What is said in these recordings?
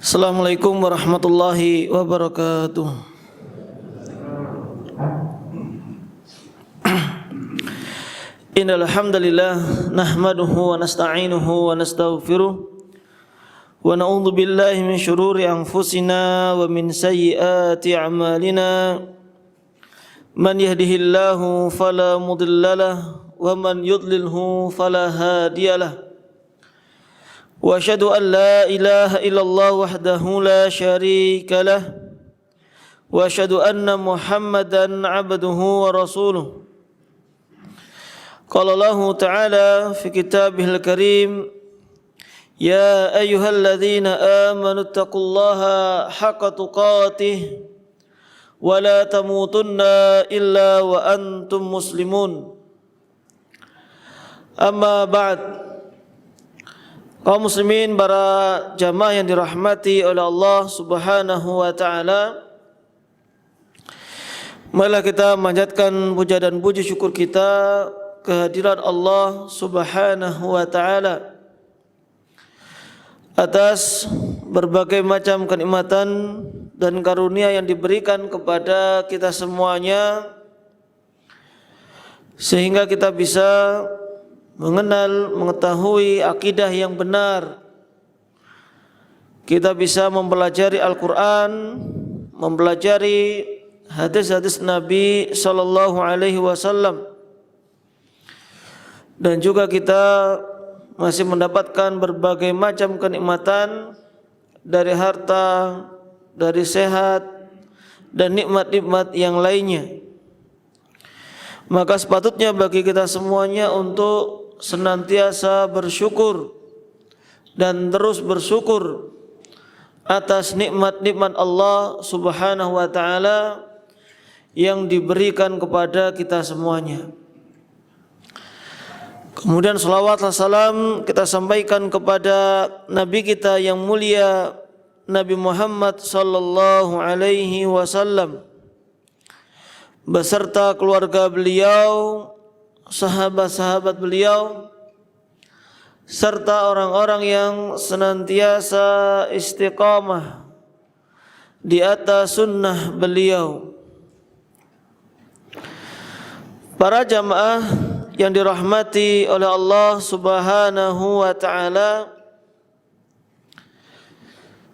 Assalamualaikum warahmatullahi wabarakatuh. Innal hamdalillah nahmaduhu wa nasta'inuhu wa nastaghfiruh wa na'udzu billahi min shururi anfusina wa min sayyiati a'malina. Man yahdihillahu fala mudhillalah wa man yudlilhu fala hadiyalah. Wa asyhadu an la ilaha illallah wahdahu la syarika lah wa asyhadu anna Muhammadan abduhu wa rasuluh. Qala Allah ta'ala fi kitabihil karim, ya ayyuhalladzina amanu taqullaha haqqa tuqatih wa la tamutunna illa wa antum muslimun. Amma ba'd. Kaum muslimin, para jamaah yang dirahmati oleh Allah Subhanahu wa taala, marilah kita memanjatkan puja dan puji syukur kita kehadirat Allah Subhanahu wa taala atas berbagai macam kenikmatan dan karunia yang diberikan kepada kita semuanya, sehingga kita bisa mengenal, mengetahui akidah yang benar. Kita bisa mempelajari Al-Quran, mempelajari hadis-hadis Nabi Sallallahu Alaihi Wasallam, dan juga kita masih mendapatkan berbagai macam kenikmatan dari harta, dari sehat, dan nikmat-nikmat yang lainnya. Maka sepatutnya bagi kita semuanya untuk senantiasa bersyukur dan terus bersyukur atas nikmat-nikmat Allah Subhanahu wa taala yang diberikan kepada kita semuanya. Kemudian salawat dan salam kita sampaikan kepada Nabi kita yang mulia, Nabi Muhammad sallallahu alaihi wasallam, beserta keluarga beliau, sahabat-sahabat beliau, serta orang-orang yang senantiasa istiqamah di atas sunnah beliau. Para jamaah yang dirahmati oleh Allah Subhanahu wa taala,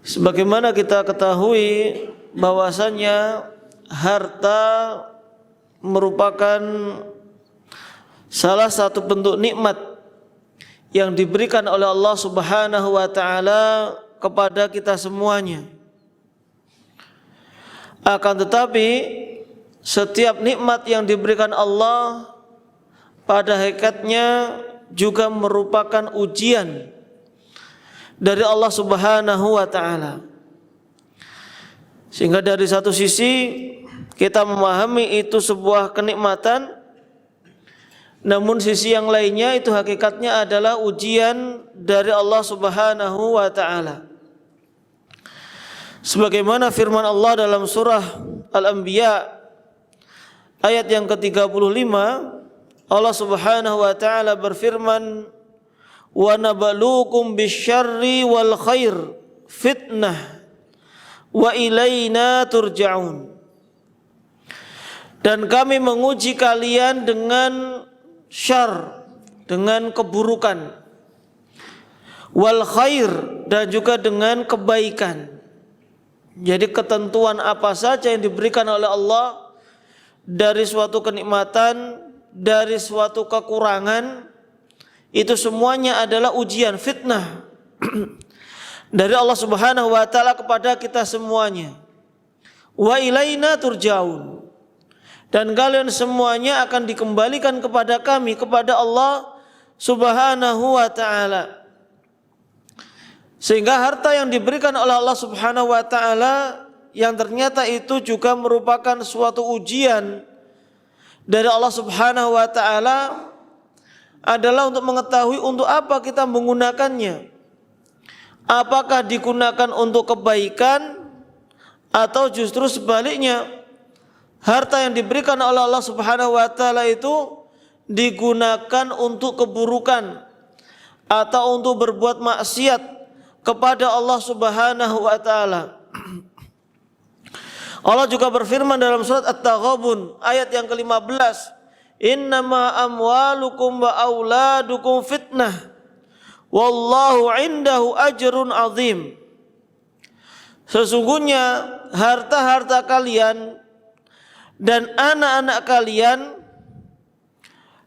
sebagaimana kita ketahui bahwasanya harta merupakan salah satu bentuk nikmat yang diberikan oleh Allah Subhanahu wa taala kepada kita semuanya. Akan tetapi setiap nikmat yang diberikan Allah pada hakikatnya juga merupakan ujian dari Allah Subhanahu wa taala. Sehingga dari satu sisi kita memahami itu sebuah kenikmatan, namun sisi yang lainnya itu hakikatnya adalah ujian dari Allah Subhanahu wa taala. Sebagaimana firman Allah dalam surah Al-Anbiya ayat yang ke-35, Allah Subhanahu wa taala berfirman, "Wa nabluukum bisyarri wal khair fitnah wa ilaina turja'un." Dan kami menguji kalian dengan syarr, dengan keburukan, wal khair, dan juga dengan kebaikan. Jadi ketentuan apa saja yang diberikan oleh Allah dari suatu kenikmatan, dari suatu kekurangan, itu semuanya adalah ujian, fitnah dari Allah Subhanahu wa taala kepada kita semuanya. Wa ilaina turja'un. Dan kalian semuanya akan dikembalikan kepada kami, kepada Allah Subhanahu wa ta'ala. Sehingga harta yang diberikan oleh Allah Subhanahu wa ta'ala, yang ternyata itu juga merupakan suatu ujian dari Allah Subhanahu wa ta'ala, adalah untuk mengetahui untuk apa kita menggunakannya. Apakah digunakan untuk kebaikan atau justru sebaliknya, harta yang diberikan oleh Allah Subhanahu wa taala itu digunakan untuk keburukan atau untuk berbuat maksiat kepada Allah Subhanahu wa taala. Allah juga berfirman dalam surat At-Taghabun ayat yang ke-15, "Innama amwalukum wa auladukum fitnah, wallahu indahu ajrun azim." Sesungguhnya harta-harta kalian dan anak-anak kalian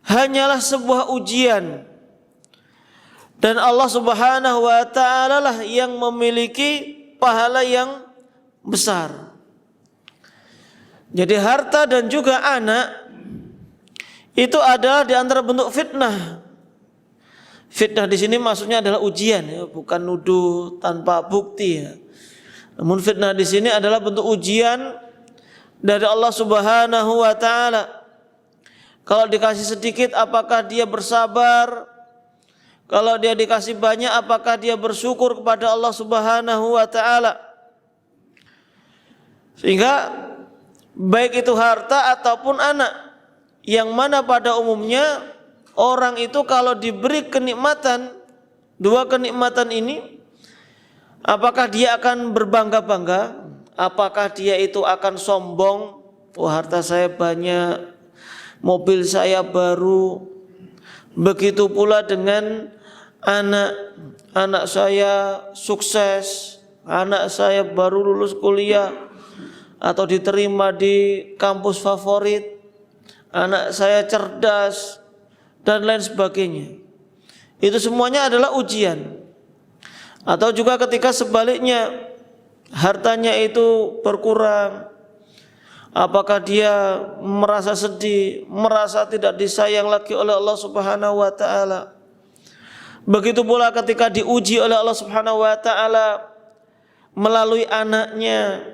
hanyalah sebuah ujian, dan Allah Subhanahu wa taala lah yang memiliki pahala yang besar. Jadi harta dan juga anak itu adalah di antara bentuk fitnah. Fitnah di sini maksudnya adalah ujian, ya, bukan nuduh tanpa bukti, ya. Namun fitnah di sini adalah bentuk ujian dari Allah Subhanahu wa taala. Kalau dikasih sedikit apakah dia bersabar? Kalau dia dikasih banyak apakah dia bersyukur kepada Allah Subhanahu wa taala? Sehingga baik itu harta ataupun anak, yang mana pada umumnya orang itu kalau diberi kenikmatan, dua kenikmatan ini, apakah dia akan berbangga-bangga? Apakah dia itu akan sombong? Oh, harta saya banyak, mobil saya baru. Begitu pula dengan anak saya sukses, anak saya baru lulus kuliah atau diterima di kampus favorit, anak saya cerdas dan lain sebagainya. Itu semuanya adalah ujian. Atau juga ketika sebaliknya hartanya itu berkurang, apakah dia merasa sedih, merasa tidak disayang lagi oleh Allah Subhanahu wa taala. Begitu pula ketika diuji oleh Allah Subhanahu wa taala melalui anaknya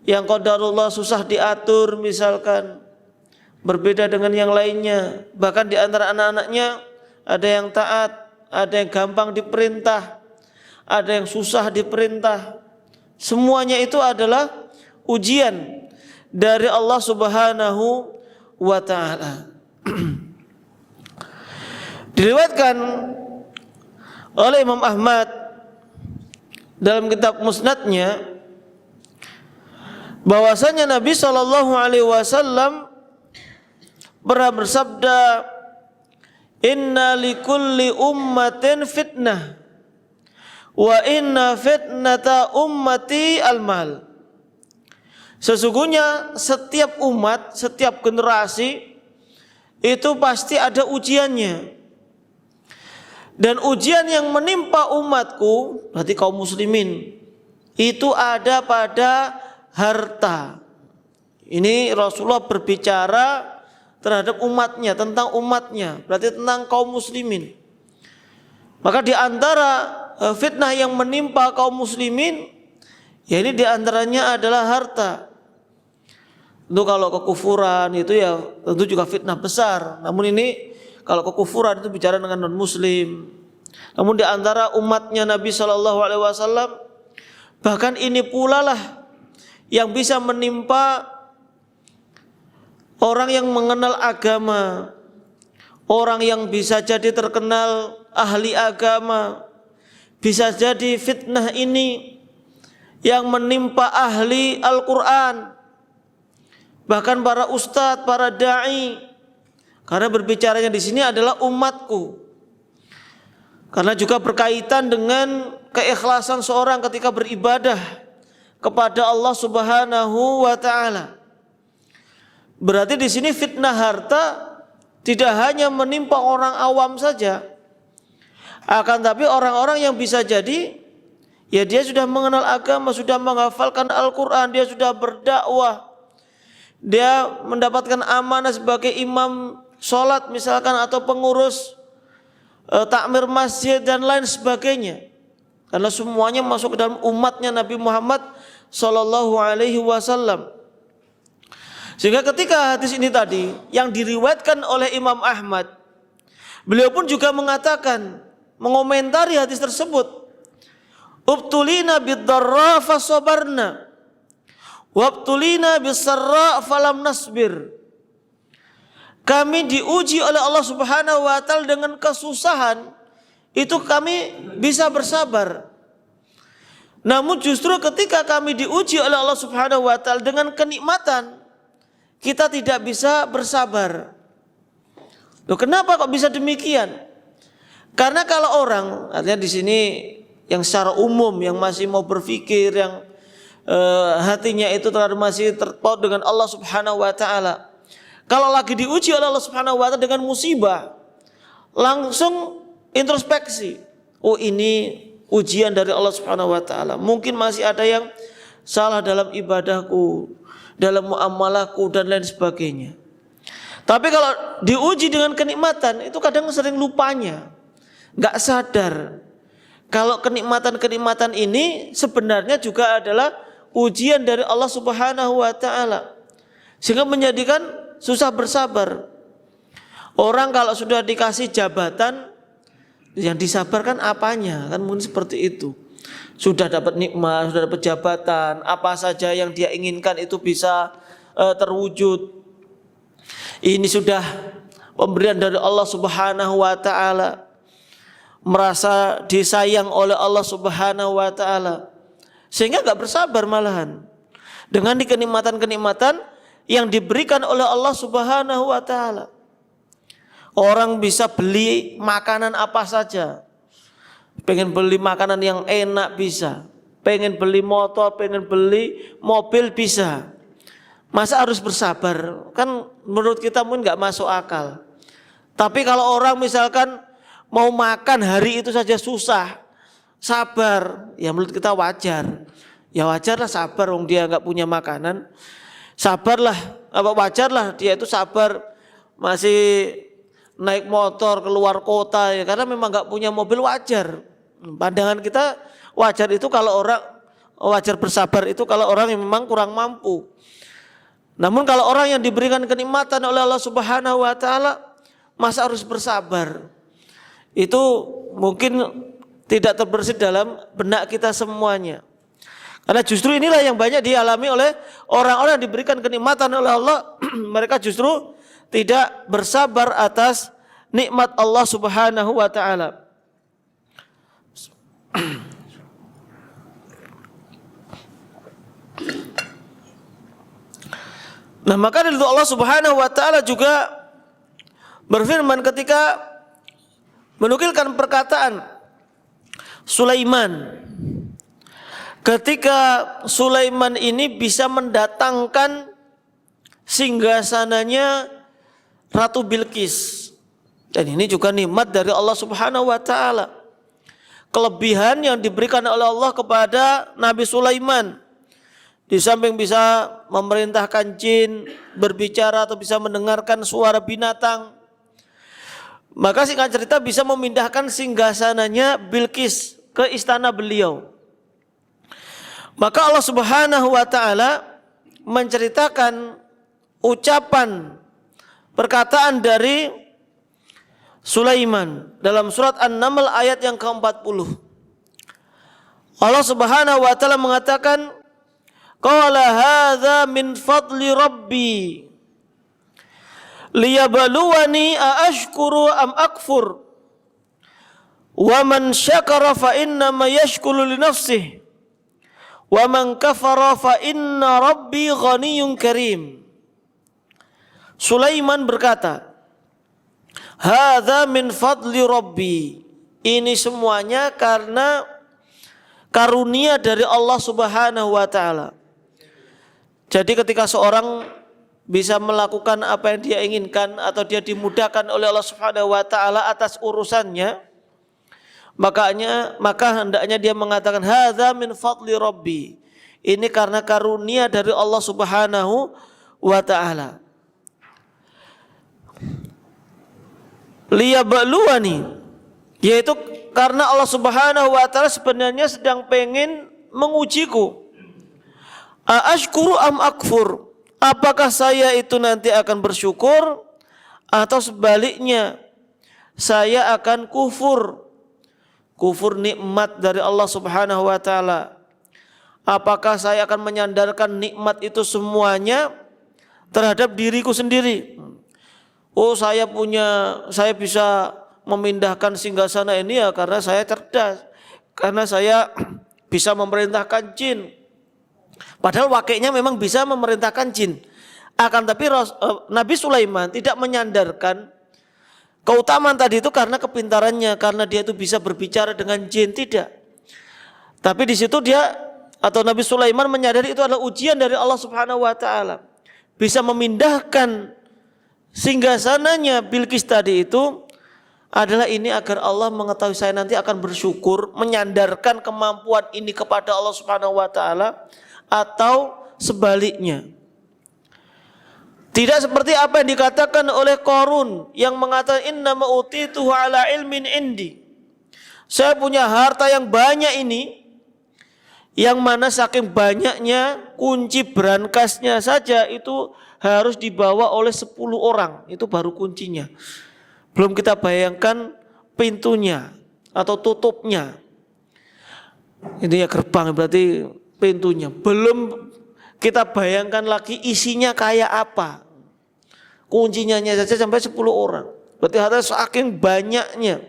yang qadarullah susah diatur, misalkan berbeda dengan yang lainnya. Bahkan di antara anak-anaknya ada yang taat, ada yang gampang diperintah, ada yang susah diperintah. Semuanya itu adalah ujian dari Allah Subhanahu wa taala. Diriwayatkan oleh Imam Ahmad dalam kitab Musnadnya bahwasanya Nabi sallallahu alaihi wasallam pernah bersabda, "Inna likulli ummatin fitnah wa inna fitnata ummati al-mal." Sesungguhnya setiap umat, setiap generasi itu pasti ada ujiannya. Dan ujian yang menimpa umatku, berarti kaum muslimin, itu ada pada harta. Ini Rasulullah berbicara terhadap umatnya, tentang umatnya, berarti tentang kaum muslimin. Maka di antara fitnah yang menimpa kaum muslimin, ya ini di antaranya adalah harta. Tentu kalau kekufuran itu ya tentu juga fitnah besar. Namun ini kalau kekufuran itu bicara dengan non muslim. Namun di antara umatnya Nabi Shallallahu Alaihi Wasallam, bahkan ini pula lah yang bisa menimpa orang yang mengenal agama, orang yang bisa jadi terkenal ahli agama. Bisa jadi fitnah ini yang menimpa ahli Al-Quran, bahkan para ustadz, para da'i. Karena berbicaranya di sini adalah umatku. Karena juga berkaitan dengan keikhlasan seorang ketika beribadah kepada Allah Subhanahu wa taala. Berarti di sini fitnah harta tidak hanya menimpa orang awam saja, akan tapi orang-orang yang bisa jadi ya dia sudah mengenal agama, sudah menghafalkan Al-Quran, dia sudah berdakwah, dia mendapatkan amanah sebagai imam sholat misalkan, atau pengurus takmir masjid dan lain sebagainya. Karena semuanya masuk ke dalam umatnya Nabi Muhammad Sallallahu Alaihi Wasallam. Sehingga ketika hadis ini tadi yang diriwayatkan oleh Imam Ahmad, beliau pun juga mengatakan, mengomentari hadis tersebut, "Ubtulina bid-dharra fasabarna, wabtulina bis-sarra falam nasbir." Kami diuji oleh Allah Subhanahu wa taala dengan kesusahan, itu kami bisa bersabar. Namun justru ketika kami diuji oleh Allah Subhanahu wa taala dengan kenikmatan, kita tidak bisa bersabar. Loh, kenapa kok bisa demikian? Karena kalau orang, artinya di sini yang secara umum yang masih mau berpikir, yang hatinya itu masih terpaut dengan Allah Subhanahu wa taala, kalau lagi diuji oleh Allah Subhanahu wa taala dengan musibah, langsung introspeksi. Oh, ini ujian dari Allah Subhanahu wa taala. Mungkin masih ada yang salah dalam ibadahku, dalam muamalahku dan lain sebagainya. Tapi kalau diuji dengan kenikmatan, itu kadang sering lupanya, nggak sadar kalau kenikmatan-kenikmatan ini sebenarnya juga adalah ujian dari Allah Subhanahu wa taala, sehingga menjadikan susah bersabar. Orang kalau sudah dikasih jabatan, yang disabarkan apanya, kan mungkin seperti itu. Sudah dapat nikmat, sudah dapat jabatan, apa saja yang dia inginkan itu bisa terwujud. Ini sudah pemberian dari Allah Subhanahu wa taala, merasa disayang oleh Allah Subhanahu wa taala, sehingga enggak bersabar malahan dengan kenikmatan-kenikmatan yang diberikan oleh Allah Subhanahu wa taala. Orang bisa beli makanan apa saja. Pengen beli makanan yang enak bisa, pengen beli motor, pengen beli mobil bisa. Masa harus bersabar? Kan menurut kita mungkin nggak masuk akal. Tapi kalau orang misalkan mau makan hari itu saja susah, sabar, ya menurut kita wajar. Ya wajarlah sabar, wong dia nggak punya makanan. Sabarlah, apa wajarlah dia itu sabar masih naik motor keluar kota ya, karena memang nggak punya mobil, wajar. Pandangan kita wajar itu kalau orang, wajar bersabar itu kalau orang yang memang kurang mampu. Namun kalau orang yang diberikan kenikmatan oleh Allah Subhanahu wa taala, masa harus bersabar? Itu mungkin tidak terbersit dalam benak kita semuanya. Karena justru inilah yang banyak dialami oleh orang-orang yang diberikan kenikmatan oleh Allah. Mereka justru tidak bersabar atas nikmat Allah Subhanahu wa taala. Nah, maka dari itu Allah Subhanahu wa taala juga berfirman ketika menukilkan perkataan Sulaiman. Ketika Sulaiman ini bisa mendatangkan singgasananya Ratu Bilqis. Dan ini juga nikmat dari Allah Subhanahu wa taala. Kelebihan yang diberikan oleh Allah kepada Nabi Sulaiman, di samping bisa memerintahkan jin berbicara atau bisa mendengarkan suara binatang, maka singkat cerita bisa memindahkan singgasananya Bilqis ke istana beliau. Maka Allah Subhanahu wa taala menceritakan ucapan perkataan dari Sulaiman dalam surat An-Naml ayat yang ke-40. Allah Subhanahu wa taala mengatakan, qala hadza min fadli rabbi liyabluwani aashkuru am akfur wa man syakara fa inna ma yashkuru li nafsihi wa man kafara fa inna rabbi ghaniyyun karim. Sulaiman berkata, hadza min fadli rabbi, ini semuanya karena karunia dari Allah Subhanahu wa taala. Jadi ketika seorang bisa melakukan apa yang dia inginkan atau dia dimudahkan oleh Allah Subhanahu wa taala atas urusannya, maka hendaknya dia mengatakan hadza min fadli rabbi, ini karena karunia dari Allah Subhanahu wa taala. Liyabluwani, yaitu karena Allah Subhanahu wa taala sebenarnya sedang pengen mengujiku. Aashkuru am akfur, apakah saya itu nanti akan bersyukur atau sebaliknya saya akan kufur nikmat dari Allah Subhanahu wa taala. Apakah saya akan menyandarkan nikmat itu semuanya terhadap diriku sendiri? Oh, saya bisa memindahkan singgasana ini ya karena saya cerdas, karena saya bisa memerintahkan jin. Padahal wakilnya memang bisa memerintahkan jin. Akan tapi Nabi Sulaiman tidak menyandarkan keutamaan tadi itu karena kepintarannya, karena dia itu bisa berbicara dengan jin, tidak. Tapi di situ dia atau Nabi Sulaiman menyadari itu adalah ujian dari Allah Subhanahu wa taala. Bisa memindahkan singgasananya Bilqis tadi itu adalah ini agar Allah mengetahui saya nanti akan bersyukur, menyandarkan kemampuan ini kepada Allah Subhanahu wa taala atau sebaliknya. Tidak seperti apa yang dikatakan oleh Qarun yang mengatakan innama utituhu ala ilmin indi. Saya punya harta yang banyak ini, yang mana saking banyaknya kunci berangkasnya saja itu harus dibawa oleh 10 orang. Itu baru kuncinya. Belum kita bayangkan pintunya atau tutupnya. Ini ya gerbang berarti pintunya. Belum kita bayangkan lagi isinya kayak apa. Kuncinya saja sampai 10 orang. Berarti harta saking banyaknya.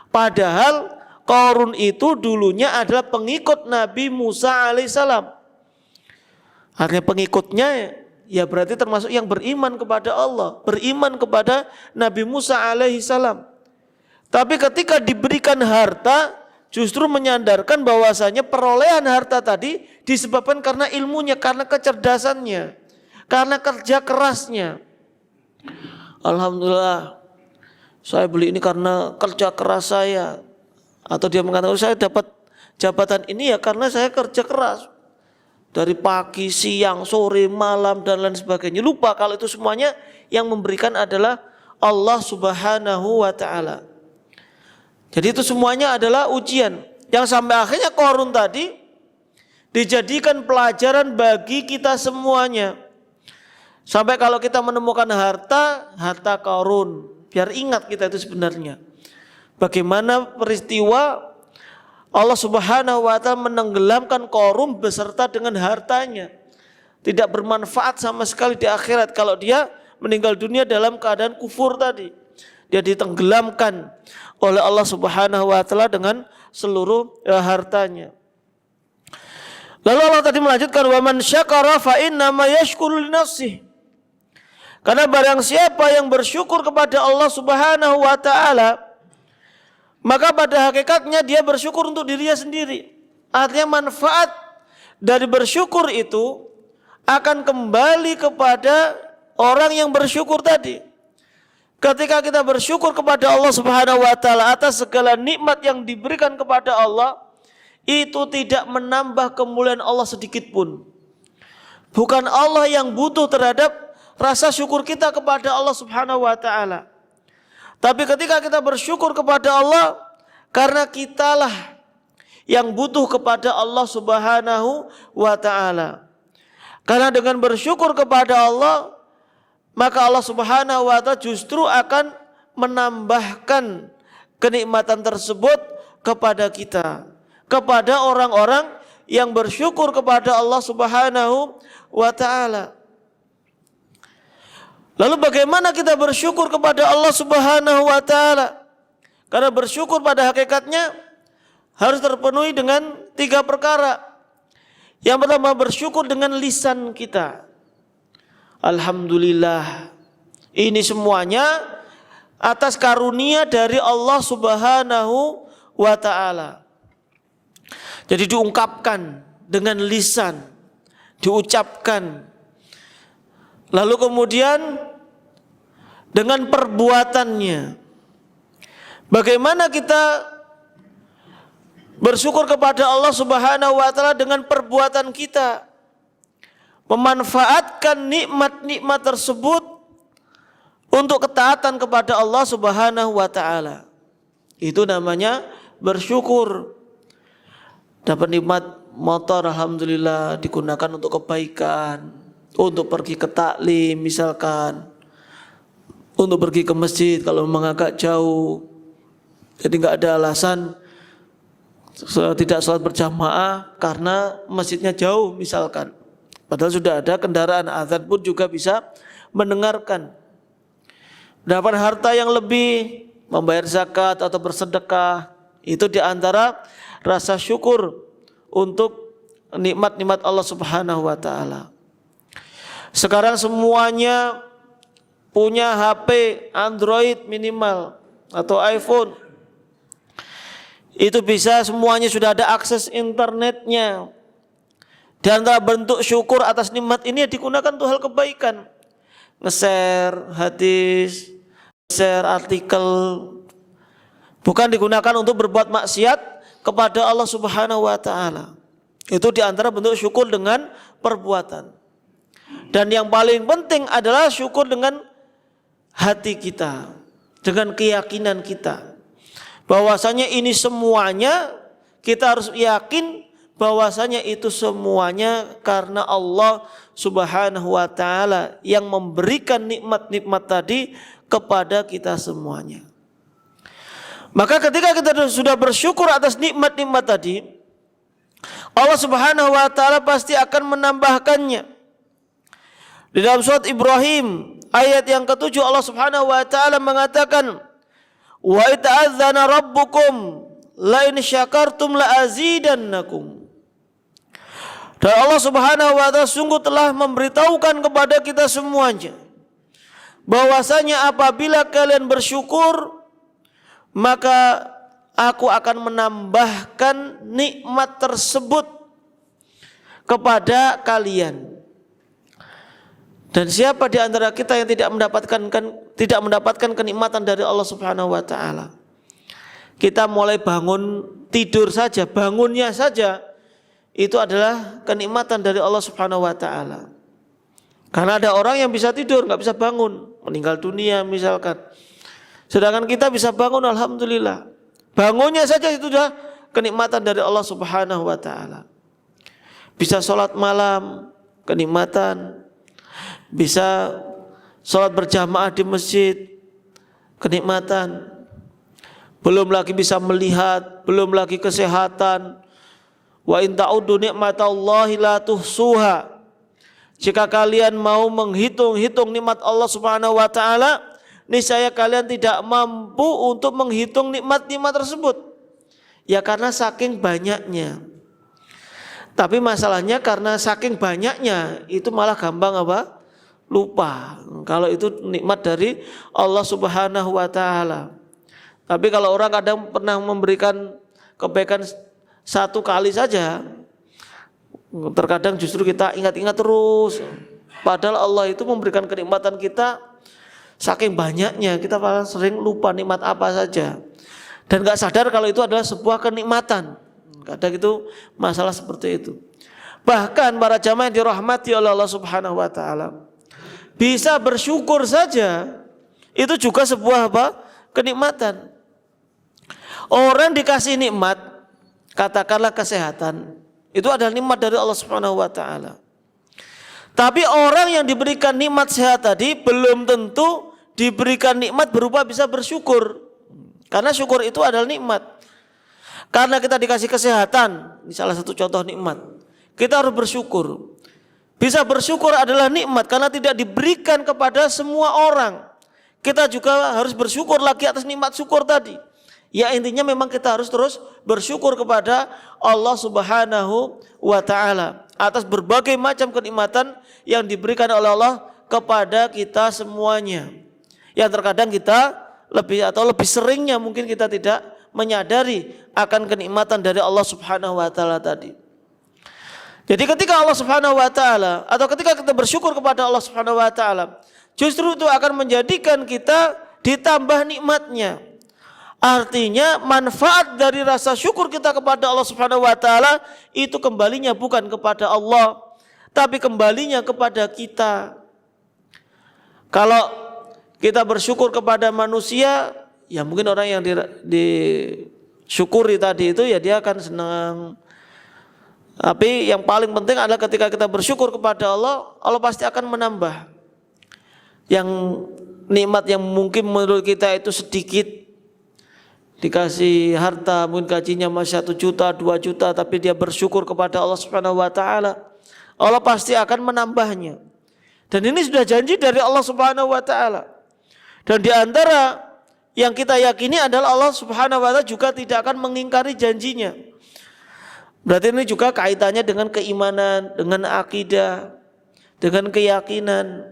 Padahal Qarun itu dulunya adalah pengikut Nabi Musa alaihissalam. Artinya pengikutnya ya berarti termasuk yang beriman kepada Allah, beriman kepada Nabi Musa alaihissalam. Tapi ketika diberikan harta, justru menyandarkan bahwasanya perolehan harta tadi disebabkan karena ilmunya, karena kecerdasannya, karena kerja kerasnya. Alhamdulillah, saya beli ini karena kerja keras saya. Atau dia mengatakan saya dapat jabatan ini ya karena saya kerja keras. Dari pagi, siang, sore, malam dan lain sebagainya. Lupa kalau itu semuanya yang memberikan adalah Allah Subhanahu wa taala. Jadi itu semuanya adalah ujian yang sampai akhirnya Qarun tadi dijadikan pelajaran bagi kita semuanya. Sampai kalau kita menemukan harta Qarun, biar ingat kita itu sebenarnya bagaimana peristiwa Allah Subhanahu wa taala menenggelamkan Qarun beserta dengan hartanya. Tidak bermanfaat sama sekali di akhirat kalau dia meninggal dunia dalam keadaan kufur tadi. Dia ditenggelamkan oleh Allah Subhanahu wa taala dengan seluruh hartanya. Lalu Allah tadi melanjutkan wa man syakara fa inna ma yashkuru li nafsihi. Karena barang siapa yang bersyukur kepada Allah Subhanahu wa taala, maka pada hakikatnya dia bersyukur untuk dirinya sendiri. Artinya manfaat dari bersyukur itu akan kembali kepada orang yang bersyukur tadi. Ketika kita bersyukur kepada Allah Subhanahu wa taala atas segala nikmat yang diberikan kepada Allah, itu tidak menambah kemuliaan Allah sedikit pun. Bukan Allah yang butuh terhadap rasa syukur kita kepada Allah Subhanahu wa taala. Tapi ketika kita bersyukur kepada Allah, karena kitalah yang butuh kepada Allah Subhanahu wa taala. Karena dengan bersyukur kepada Allah, maka Allah Subhanahu wa taala justru akan menambahkan kenikmatan tersebut kepada kita, kepada orang-orang yang bersyukur kepada Allah Subhanahu wa taala. Lalu bagaimana kita bersyukur kepada Allah Subhanahu wa taala? Karena bersyukur pada hakikatnya harus terpenuhi dengan 3 perkara. Yang pertama bersyukur dengan lisan kita. Alhamdulillah. Ini semuanya atas karunia dari Allah Subhanahu wa taala. Jadi diungkapkan dengan lisan, diucapkan. Lalu kemudian dengan perbuatannya. Bagaimana kita bersyukur kepada Allah Subhanahu wa taala dengan perbuatan kita? Memanfaatkan nikmat-nikmat tersebut untuk ketaatan kepada Allah Subhanahu wa taala. Itu namanya bersyukur. Dapat nikmat motor, alhamdulillah, digunakan untuk kebaikan, untuk pergi ke taklim misalkan, untuk pergi ke masjid kalau memang agak jauh. Jadi nggak ada alasan tidak sholat berjamaah karena masjidnya jauh misalkan. Padahal sudah ada kendaraan azan pun juga bisa mendengarkan. Dapat harta yang lebih, membayar zakat atau bersedekah, itu diantara rasa syukur untuk nikmat-nikmat Allah Subhanahu wa taala. Sekarang semuanya punya HP Android minimal atau iPhone. Itu bisa semuanya sudah ada akses internetnya. Di antara bentuk syukur atas nikmat ini digunakan untuk hal kebaikan. Nge-share hadis, share artikel. Bukan digunakan untuk berbuat maksiat kepada Allah Subhanahu wa taala. Itu di antara bentuk syukur dengan perbuatan. Dan yang paling penting adalah syukur dengan hati kita, dengan keyakinan kita. Bahwasanya ini semuanya kita harus yakin bahwasanya itu semuanya karena Allah Subhanahu wa taala yang memberikan nikmat-nikmat tadi kepada kita semuanya. Maka ketika kita sudah bersyukur atas nikmat-nikmat tadi, Allah Subhanahu wa taala pasti akan menambahkannya. Di dalam surat Ibrahim ayat yang ke-7 Allah Subhanahu wa taala mengatakan, "Wa ita'adzana rabbukum la in syakartum la azidannakum." Dan Allah Subhanahu wa taala sungguh telah memberitahukan kepada kita semuanya bahwasanya apabila kalian bersyukur maka aku akan menambahkan nikmat tersebut kepada kalian. Dan siapa di antara kita yang tidak mendapatkan kenikmatan dari Allah Subhanahu wa taala? Kita mulai bangun tidur saja, bangunnya saja itu adalah kenikmatan dari Allah Subhanahu wa taala. Karena ada orang yang bisa tidur nggak bisa bangun, meninggal dunia misalkan. Sedangkan kita bisa bangun, alhamdulillah. Bangunnya saja itu sudah kenikmatan dari Allah Subhanahu wa taala. Bisa sholat malam, kenikmatan. Bisa sholat berjamaah di masjid, kenikmatan. Belum lagi bisa melihat, belum lagi kesehatan. Wa in ta'uddu ni'matallahi la tuhsuha. Jika kalian mau menghitung-hitung nikmat Allah Subhanahu wa taala, niscaya kalian tidak mampu untuk menghitung nikmat-nikmat tersebut. Ya karena saking banyaknya. Tapi masalahnya karena saking banyaknya itu malah gampang apa? Lupa. Kalau itu nikmat dari Allah Subhanahu wa taala. Tapi kalau orang kadang pernah memberikan kebaikan satu kali saja, terkadang justru kita ingat-ingat terus. Padahal Allah itu memberikan kenikmatan kita saking banyaknya, kita malah sering lupa nikmat apa saja. Dan gak sadar kalau itu adalah sebuah kenikmatan. Kadang itu masalah seperti itu. Bahkan para jamaah yang dirahmati oleh Allah Subhanahu wa taala, bisa bersyukur saja itu juga sebuah apa? Kenikmatan. Orang dikasih nikmat, katakanlah kesehatan, itu adalah nikmat dari Allah Subhanahu wa taala. Tapi orang yang diberikan nikmat sehat tadi belum tentu diberikan nikmat berupa bisa bersyukur. Karena syukur itu adalah nikmat. Karena kita dikasih kesehatan, ini salah satu contoh nikmat. Kita harus bersyukur. Bisa bersyukur adalah nikmat karena tidak diberikan kepada semua orang. Kita juga harus bersyukur lagi atas nikmat syukur tadi. Ya intinya memang kita harus terus bersyukur kepada Allah Subhanahu wa taala atas berbagai macam kenikmatan yang diberikan oleh Allah kepada kita semuanya. Yang terkadang kita lebih seringnya mungkin kita tidak menyadari akan kenikmatan dari Allah Subhanahu wa taala tadi. Jadi ketika Allah Subhanahu wa taala atau ketika kita bersyukur kepada Allah Subhanahu wa taala, justru itu akan menjadikan kita ditambah nikmatnya. Artinya manfaat dari rasa syukur kita kepada Allah Subhanahu wa taala itu kembalinya bukan kepada Allah, tapi kembalinya kepada kita. Kalau kita bersyukur kepada manusia, ya mungkin orang yang disyukuri tadi itu ya dia akan senang. Tapi yang paling penting adalah ketika kita bersyukur kepada Allah, Allah pasti akan menambah. Yang nikmat yang mungkin menurut kita itu sedikit, dikasih harta mungkin gajinya masih 1 juta, 2 juta, tapi dia bersyukur kepada Allah Subhanahu wa taala, Allah pasti akan menambahnya. Dan ini sudah janji dari Allah Subhanahu wa taala. Dan di antara yang kita yakini adalah Allah Subhanahu wa taala juga tidak akan mengingkari janjinya. Berarti ini juga kaitannya dengan keimanan, dengan akidah, dengan keyakinan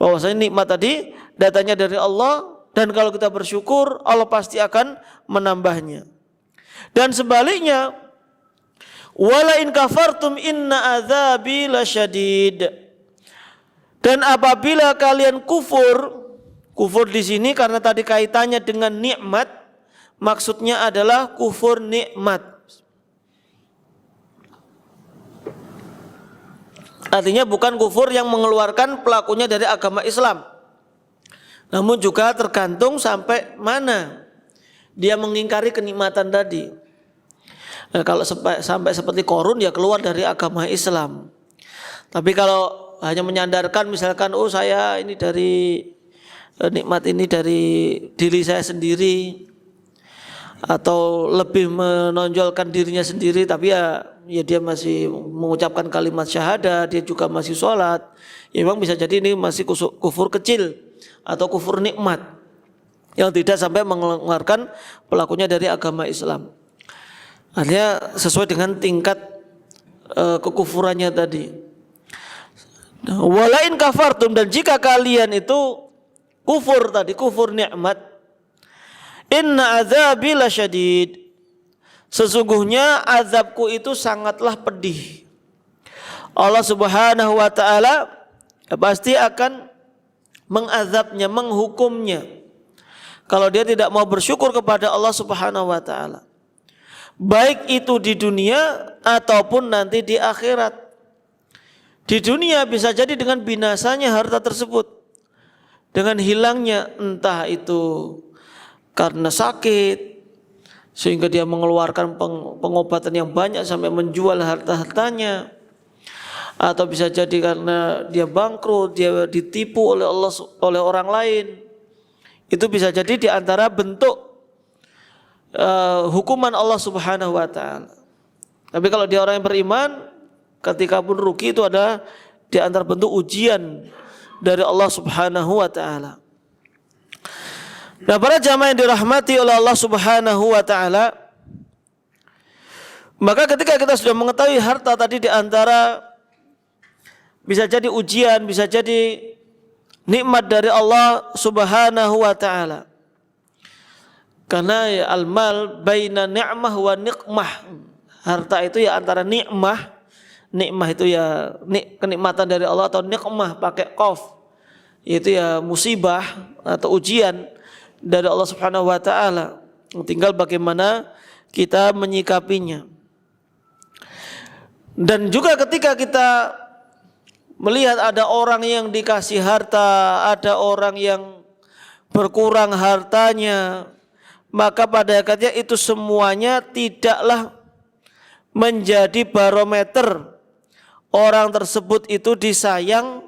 bahwasanya nikmat tadi datanya dari Allah, dan kalau kita bersyukur Allah pasti akan menambahnya. Dan sebaliknya, wala in kafartum inna adzabi lasyadid. Dan apabila kalian kufur di sini karena tadi kaitannya dengan nikmat, maksudnya adalah kufur nikmat. Artinya bukan kufur yang mengeluarkan pelakunya dari agama Islam, namun juga tergantung sampai mana dia mengingkari kenikmatan tadi. Nah, kalau sampai seperti Qarun ya keluar dari agama Islam. Tapi kalau hanya menyandarkan misalkan, oh saya ini dari nikmat ini dari diri saya sendiri, atau lebih menonjolkan dirinya sendiri, tapi ya dia masih mengucapkan kalimat syahadat, dia juga masih sholat, ya memang bisa jadi ini masih kufur kecil atau kufur nikmat yang tidak sampai mengeluarkan pelakunya dari agama Islam. Artinya sesuai dengan tingkat kekufurannya tadi. Walain kafartum, dan jika kalian itu kufur tadi, kufur nikmat, inna azabi lasyadid, sesungguhnya azabku itu sangatlah pedih. Allah Subhanahu wa taala pasti akan mengazabnya, menghukumnya kalau dia tidak mau bersyukur kepada Allah Subhanahu wa taala. Baik itu di dunia ataupun nanti di akhirat. Di dunia bisa jadi dengan binasanya harta tersebut, dengan hilangnya, entah itu karena sakit sehingga dia mengeluarkan pengobatan yang banyak sampai menjual harta-hartanya, atau bisa jadi karena dia bangkrut, dia ditipu oleh orang lain. Itu bisa jadi di antara bentuk hukuman Allah Subhanahu wa taala. Tapi kalau dia orang yang beriman, ketika pun rugi itu adalah di antara bentuk ujian dari Allah Subhanahu wa taala. Nah, para jamaah yang dirahmati oleh Allah Subhanahu wa taala, maka ketika kita sudah mengetahui harta tadi di antara bisa jadi ujian, bisa jadi nikmat dari Allah Subhanahu wa taala. Karena ya, al-mal baina ni'mah wa niqmah. Harta itu ya antara nikmah itu ya kenikmatan dari Allah, atau niqmah pakai qaf, yaitu ya musibah atau ujian dari Allah Subhanahu wa taala. Tinggal bagaimana kita menyikapinya. Dan juga ketika kita melihat ada orang yang dikasih harta, ada orang yang berkurang hartanya, maka pada hakikatnya itu semuanya tidaklah menjadi barometer orang tersebut itu disayang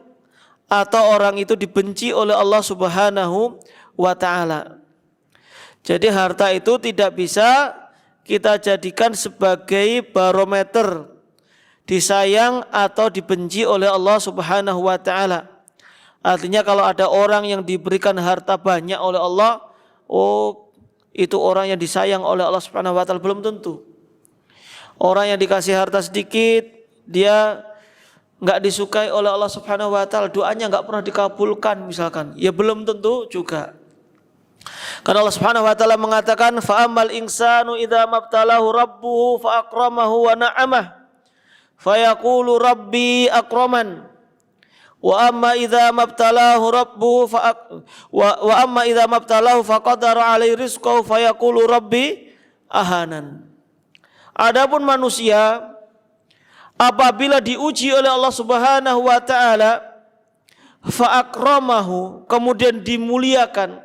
atau orang itu dibenci oleh Allah Subhanahu wa ta'ala. Jadi harta itu tidak bisa kita jadikan sebagai barometer disayang atau dibenci oleh Allah Subhanahu wa ta'ala. Artinya kalau ada orang yang diberikan harta banyak oleh Allah, oh itu orang yang disayang oleh Allah Subhanahu wa ta'ala, belum tentu. Orang yang dikasih harta sedikit, dia enggak disukai oleh Allah Subhanahu wa ta'ala, doanya enggak pernah dikabulkan misalkan, ya belum tentu juga. Karena Allah Subhanahu wa ta'ala mengatakan, fa'amal insanu idza mabtalahu rabbuhu fa akramahu wa na'amah fayaqulu rabbi akraman wa amma idza mabtalahu rabbuhu wa amma idza mabtalahu faqadara alaihi rizqahu fayaqulu rabbi ahanan. Adapun manusia apabila diuji oleh Allah Subhanahu wa ta'ala fa akramahu, kemudian dimuliakan,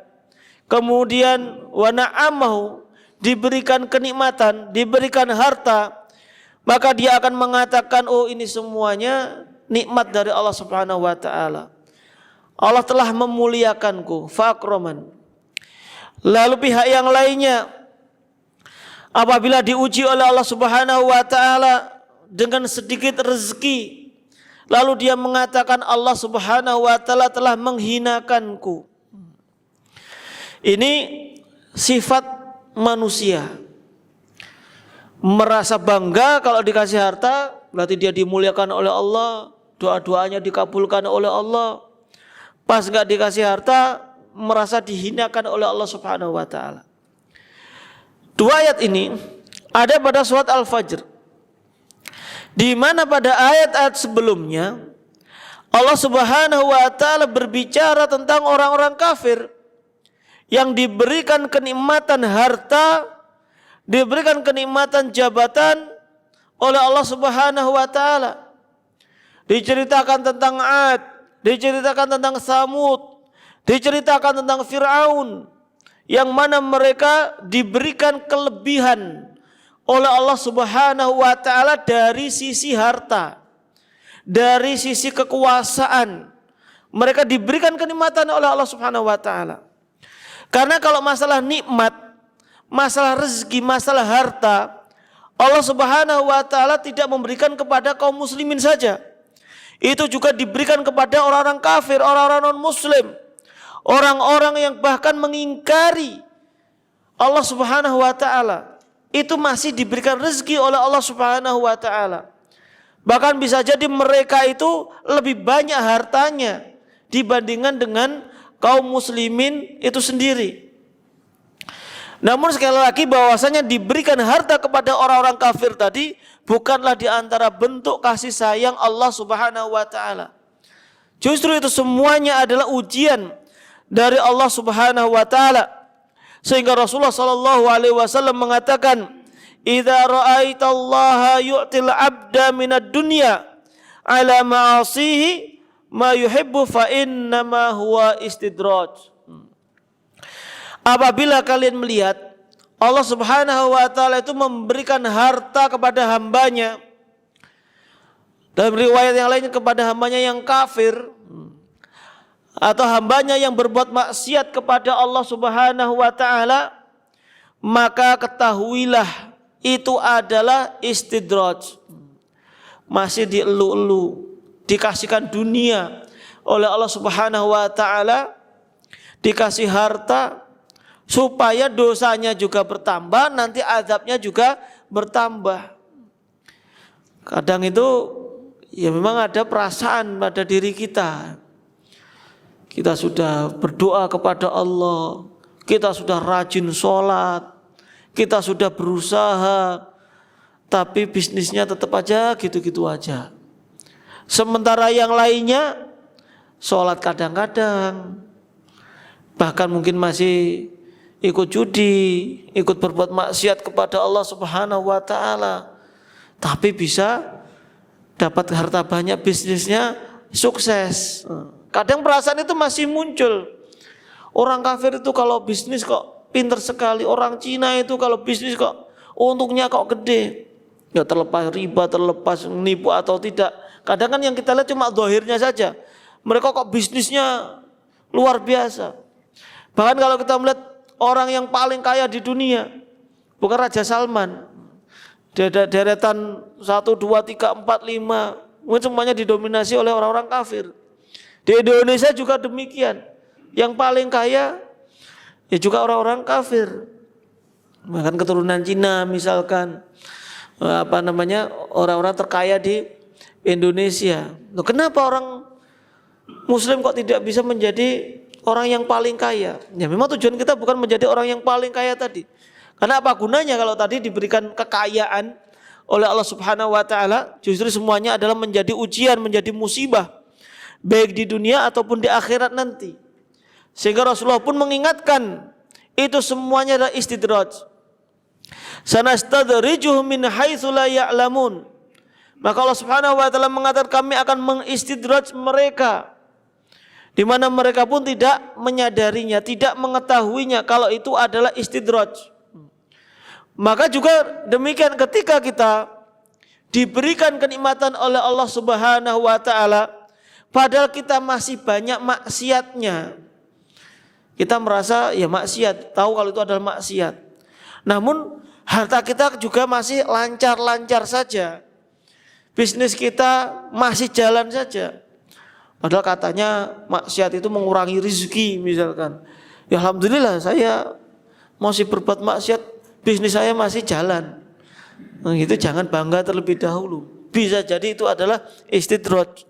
kemudian wa na'amahu, diberikan kenikmatan, diberikan harta, maka dia akan mengatakan, oh ini semuanya nikmat dari Allah Subhanahu wa ta'ala. Allah telah memuliakanku, fa'akroman. Lalu pihak yang lainnya apabila diuji oleh Allah Subhanahu wa ta'ala dengan sedikit rezeki, lalu dia mengatakan Allah Subhanahu wa ta'ala telah menghinakanku. Ini sifat manusia. merasa bangga kalau dikasih harta, berarti dia dimuliakan oleh Allah, doa-doanya dikabulkan oleh Allah. Pas nggak dikasih harta, merasa dihinakan oleh Allah Subhanahu wa taala. Dua ayat ini ada pada surat Al-Fajr, di mana pada ayat-ayat sebelumnya Allah Subhanahu wa taala berbicara tentang orang-orang kafir yang diberikan kenikmatan harta, diberikan kenikmatan jabatan oleh Allah Subhanahu wa taala. Diceritakan tentang Ad, diceritakan tentang Samud, diceritakan tentang Fir'aun, yang mana mereka diberikan kelebihan oleh Allah Subhanahu wa taala dari sisi harta, dari sisi kekuasaan. Mereka diberikan kenikmatan oleh Allah Subhanahu wa taala. Karena kalau masalah nikmat, masalah rezeki, masalah harta, Allah Subhanahu wa taala tidak memberikan kepada kaum muslimin saja. Itu juga diberikan kepada orang-orang kafir, orang-orang non-muslim, orang-orang yang bahkan mengingkari Allah Subhanahu wa taala. Itu masih diberikan rezeki oleh Allah Subhanahu wa taala. Bahkan bisa jadi mereka itu lebih banyak hartanya dibandingkan dengan kaum muslimin itu sendiri. Namun sekali lagi bahwasanya diberikan harta kepada orang-orang kafir tadi bukanlah di antara bentuk kasih sayang Allah Subhanahu wa taala. Justru itu semuanya adalah ujian dari Allah Subhanahu wa taala. Sehingga Rasulullah sallallahu alaihi wasallam mengatakan, "Idza ra'aitallaha yu'til 'abda minad dunya 'ala ma'asihi ma yuhibbu fa innama huwa istidraj." Apabila kalian melihat Allah Subhanahu wa taala itu memberikan harta kepada hambanya, dalam riwayat yang lain kepada hambanya yang kafir, atau hambanya yang berbuat maksiat kepada Allah Subhanahu wa taala, maka ketahuilah itu adalah istidraj. Masih dielu-elu, dikasihkan dunia oleh Allah Subhanahu wa taala, dikasih harta supaya dosanya juga bertambah, nanti azabnya juga bertambah. Kadang itu ya memang ada perasaan pada diri kita. Kita sudah berdoa kepada Allah, kita sudah rajin sholat, kita sudah berusaha, tapi bisnisnya tetap aja gitu-gitu aja. Sementara yang lainnya sholat kadang-kadang, bahkan mungkin masih ikut judi, ikut berbuat maksiat kepada Allah Subhanahu wa taala, tapi bisa dapat harta banyak, bisnisnya sukses. Kadang perasaan itu masih muncul. Orang kafir itu kalau bisnis kok pinter sekali, orang Cina itu kalau bisnis kok untungnya kok gede. Ya terlepas riba, terlepas menipu atau tidak. Kadang kan yang kita lihat cuma zahirnya saja. Mereka kok bisnisnya luar biasa. Bahkan kalau kita melihat orang yang paling kaya di dunia, bukan Raja Salman, deretan 1, 2, 3, 4, 5, mungkin semuanya didominasi oleh orang-orang kafir. Di Indonesia juga demikian. Yang paling kaya ya juga orang-orang kafir. Bahkan keturunan Cina misalkan, orang-orang terkaya di Indonesia. Loh, kenapa orang Muslim kok tidak bisa menjadi orang yang paling kaya? Ya memang tujuan kita bukan menjadi orang yang paling kaya tadi. Karena apa gunanya kalau tadi diberikan kekayaan oleh Allah Subhanahu wa taala, justru semuanya adalah menjadi ujian, menjadi musibah, baik di dunia ataupun di akhirat nanti. Sehingga Rasulullah pun mengingatkan, itu semuanya adalah istidraj. Sanastadrijuhum min haitsu la ya'lamun. Maka Allah Subhanahu wa taala mengatakan, kami akan mengistidraj mereka di mana mereka pun tidak menyadarinya, tidak mengetahuinya kalau itu adalah istidraj. Maka juga demikian ketika kita diberikan kenikmatan oleh Allah Subhanahu wa taala, padahal kita masih banyak maksiatnya. Kita merasa ya maksiat, tahu kalau itu adalah maksiat. Namun harta kita juga masih lancar-lancar saja. Bisnis kita masih jalan saja. Padahal katanya maksiat itu mengurangi rezeki misalkan. Ya alhamdulillah saya masih berbuat maksiat, bisnis saya masih jalan. Nah, itu jangan bangga terlebih dahulu. Bisa jadi itu adalah istidraj.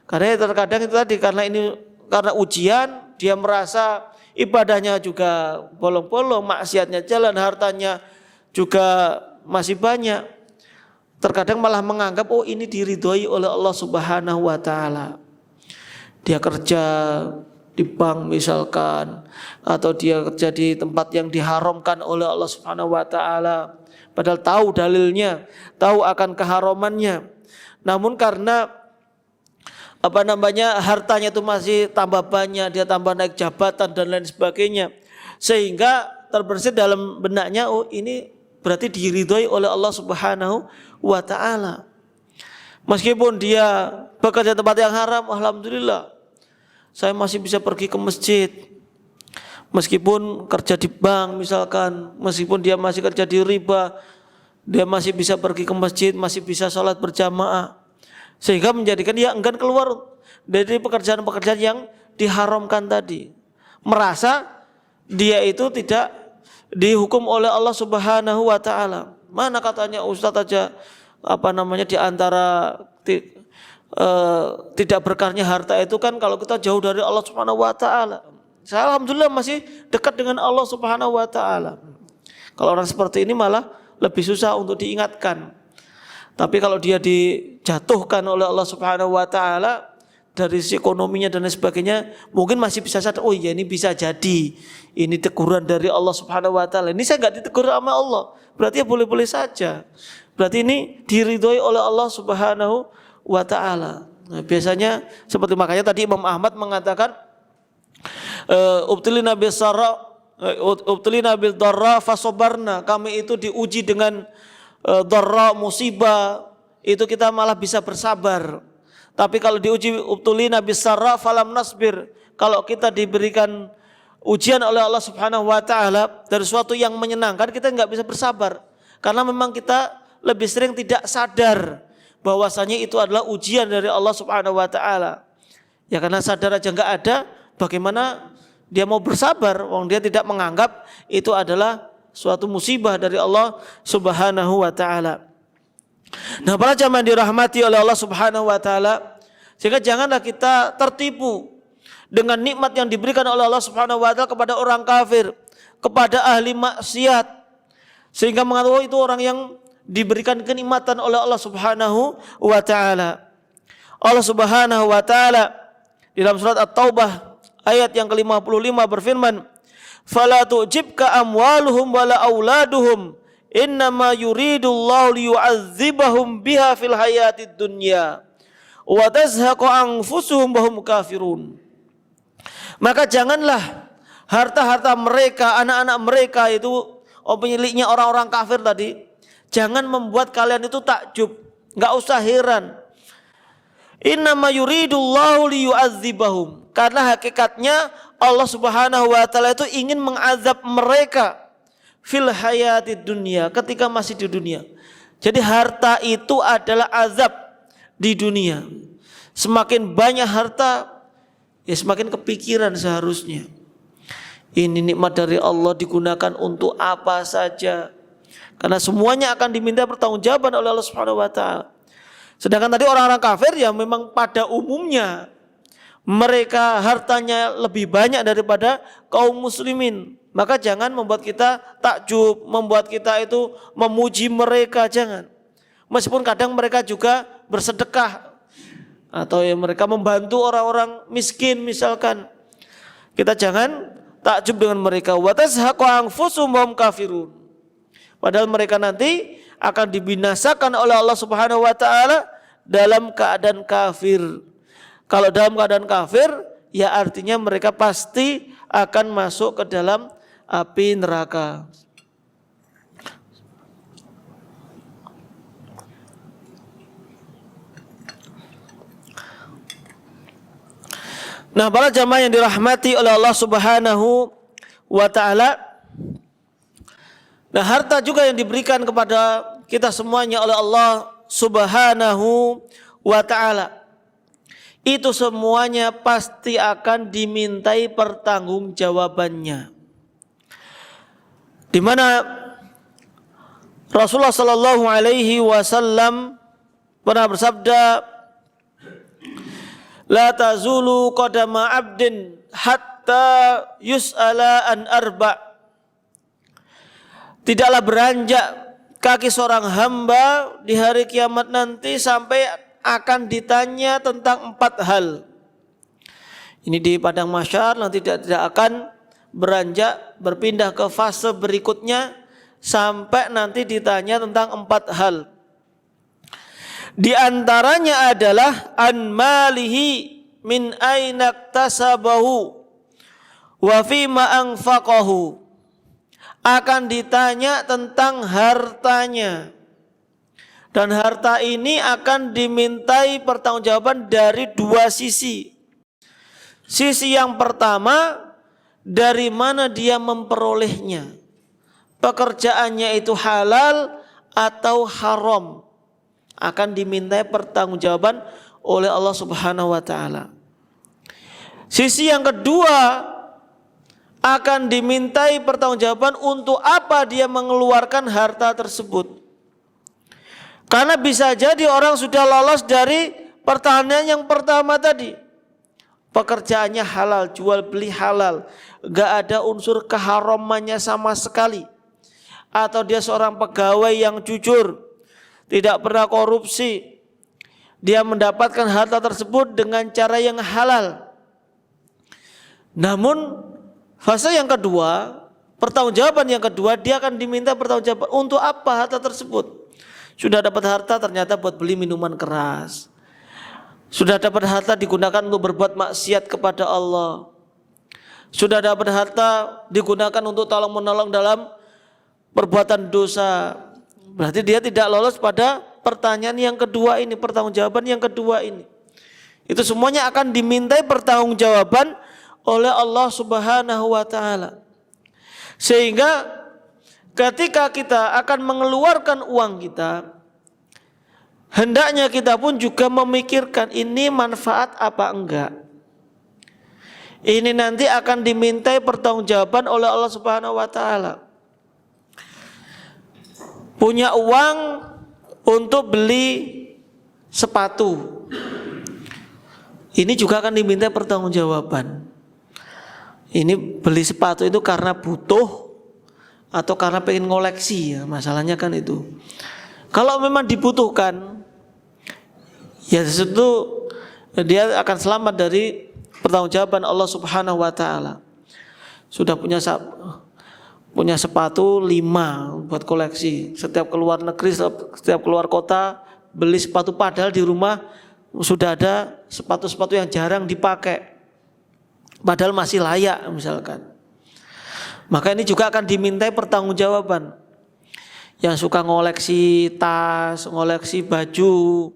Karena terkadang itu tadi karena ujian, dia merasa ibadahnya juga bolong-bolong, maksiatnya jalan, hartanya juga masih banyak. Terkadang malah menganggap oh ini diridhoi oleh Allah Subhanahu wa taala. Dia kerja di bank misalkan, atau dia kerja di tempat yang diharamkan oleh Allah Subhanahu wa taala, padahal tahu dalilnya, tahu akan keharamannya. Namun karena hartanya itu masih tambah banyak, dia tambah naik jabatan dan lain sebagainya, sehingga terbersit dalam benaknya oh ini berarti diridhoi oleh Allah Subhanahu wa taala. Meskipun dia bekerja di tempat yang haram, alhamdulillah saya masih bisa pergi ke masjid. Meskipun kerja di bank misalkan, meskipun dia masih kerja di riba, dia masih bisa pergi ke masjid, masih bisa sholat berjamaah. Sehingga menjadikan dia enggan keluar dari pekerjaan-pekerjaan yang diharamkan tadi. Merasa dia itu tidak dihukum oleh Allah Subhanahu wa taala. Mana katanya Ustadz aja di antara tidak berkahnya harta itu kan kalau kita jauh dari Allah Subhanahu wa taala. Saya alhamdulillah masih dekat dengan Allah Subhanahu wa taala. Kalau orang seperti ini malah lebih susah untuk diingatkan. Tapi kalau dia dijatuhkan oleh Allah Subhanahu wa taala dari sisi ekonominya dan lain sebagainya, mungkin masih bisa sadar, oh iya ini bisa jadi ini teguran dari Allah Subhanahu wa taala. Ini saya enggak ditegur sama Allah. Berarti ya boleh-boleh saja. Berarti ini diridhoi oleh Allah Subhanahu wa ta'ala. Nah, biasanya seperti makanya tadi Imam Ahmad mengatakan ubtilina bil darra fasobarna, kami itu diuji dengan darra musibah, itu kita malah bisa bersabar. Tapi kalau diuji ubtilina bis sarra falam nasbir, kalau kita diberikan ujian oleh Allah Subhanahu wa taala dari sesuatu yang menyenangkan, kita enggak bisa bersabar karena memang kita lebih sering tidak sadar bahwasanya itu adalah ujian dari Allah Subhanahu wa taala. Ya karena sadar aja enggak ada, bagaimana dia mau bersabar wong dia tidak menganggap itu adalah suatu musibah dari Allah Subhanahu wa taala. Nah, para jamaah dirahmati oleh Allah Subhanahu wa taala, sehingga janganlah kita tertipu dengan nikmat yang diberikan oleh Allah Subhanahu wa taala kepada orang kafir, kepada ahli maksiat, sehingga mengatakan itu orang yang diberikan kenikmatan oleh Allah Subhanahu wa taala. Allah Subhanahu wa taala di dalam surat At-Taubah ayat yang ke-55 berfirman, "Fala tu'jibka amwaluhum wala auladuhum, innama yuridullahu liyu'adzibahum biha fil hayatid dunya wa tazhaqu anfusuhum wa hum kafirun." Maka janganlah harta-harta mereka, anak-anak mereka itu pemiliknya orang-orang kafir tadi, jangan membuat kalian itu takjub, enggak usah heran. Innama yuridullahu liyu'adzibahum, karena hakikatnya Allah Subhanahu wa taala itu ingin mengazab mereka fil hayatid dunya, ketika masih di dunia. Jadi harta itu adalah azab di dunia. Semakin banyak harta, ya semakin kepikiran seharusnya. Ini nikmat dari Allah digunakan untuk apa saja. Karena semuanya akan diminta pertanggungjawaban oleh Allah Subhanahu wa taala. Sedangkan tadi orang-orang kafir yang memang pada umumnya mereka hartanya lebih banyak daripada kaum muslimin. Maka jangan membuat kita takjub, membuat kita itu memuji mereka, jangan. Meskipun kadang mereka juga bersedekah atau ya mereka membantu orang-orang miskin misalkan. Kita jangan takjub dengan mereka. Wa tazhaqu anfusuhum wa hum kafirun. Padahal mereka nanti akan dibinasakan oleh Allah Subhanahu wa taala dalam keadaan kafir. Kalau dalam keadaan kafir, ya artinya mereka pasti akan masuk ke dalam api neraka. Nah, para jamaah yang dirahmati oleh Allah Subhanahu wa taala, nah, harta juga yang diberikan kepada kita semuanya oleh Allah Subhanahu wa ta'ala, itu semuanya pasti akan dimintai pertanggungjawabannya. Di mana Rasulullah sallallahu alaihi wasallam pernah bersabda, la tazulu qadama 'abdin hatta yus'ala an arba'. Tidaklah beranjak kaki seorang hamba di hari kiamat nanti sampai akan ditanya tentang 4 hal. Ini di padang mahsyar, nanti tidak akan beranjak berpindah ke fase berikutnya sampai nanti ditanya tentang 4 hal. Di antaranya adalah an malihi min aina iktasabahu wa fima anfaqahu. Akan ditanya tentang hartanya. Dan harta ini akan dimintai pertanggungjawaban dari 2 sisi. Sisi yang pertama, dari mana dia memperolehnya. Pekerjaannya itu halal atau haram, akan dimintai pertanggungjawaban oleh Allah Subhanahu wa taala. Sisi yang kedua, akan dimintai pertanggungjawaban untuk apa dia mengeluarkan harta tersebut. Karena bisa jadi orang sudah lolos dari pertanyaan yang pertama tadi. Pekerjaannya halal, jual beli halal, gak ada unsur keharamannya sama sekali. Atau dia seorang pegawai yang jujur, tidak pernah korupsi, dia mendapatkan harta tersebut dengan cara yang halal. Namun fase yang kedua, pertanggungjawaban yang kedua, dia akan diminta pertanggungjawaban untuk apa harta tersebut. Sudah dapat harta ternyata buat beli minuman keras, sudah dapat harta digunakan untuk berbuat maksiat kepada Allah, sudah dapat harta digunakan untuk tolong menolong dalam perbuatan dosa. Berarti dia tidak lolos pada pertanyaan yang kedua ini, pertanggungjawaban yang kedua ini. Itu semuanya akan dimintai pertanggungjawaban oleh Allah Subhanahu wa taala. Sehingga ketika kita akan mengeluarkan uang kita, hendaknya kita pun juga memikirkan ini manfaat apa enggak. Ini nanti akan dimintai pertanggungjawaban oleh Allah Subhanahu wa taala. Punya uang untuk beli sepatu, ini juga akan diminta pertanggungjawaban. Ini beli sepatu itu karena butuh atau karena pengen ngoleksi, ya masalahnya kan itu. Kalau memang dibutuhkan, ya itu dia akan selamat dari pertanggungjawaban Allah Subhanahu wa taala. Sudah punya sepatu 5 buat koleksi. Setiap keluar negeri, setiap keluar kota beli sepatu, padahal di rumah sudah ada sepatu-sepatu yang jarang dipakai, padahal masih layak misalkan. Maka ini juga akan dimintai pertanggungjawaban. Yang suka ngoleksi tas, ngoleksi baju,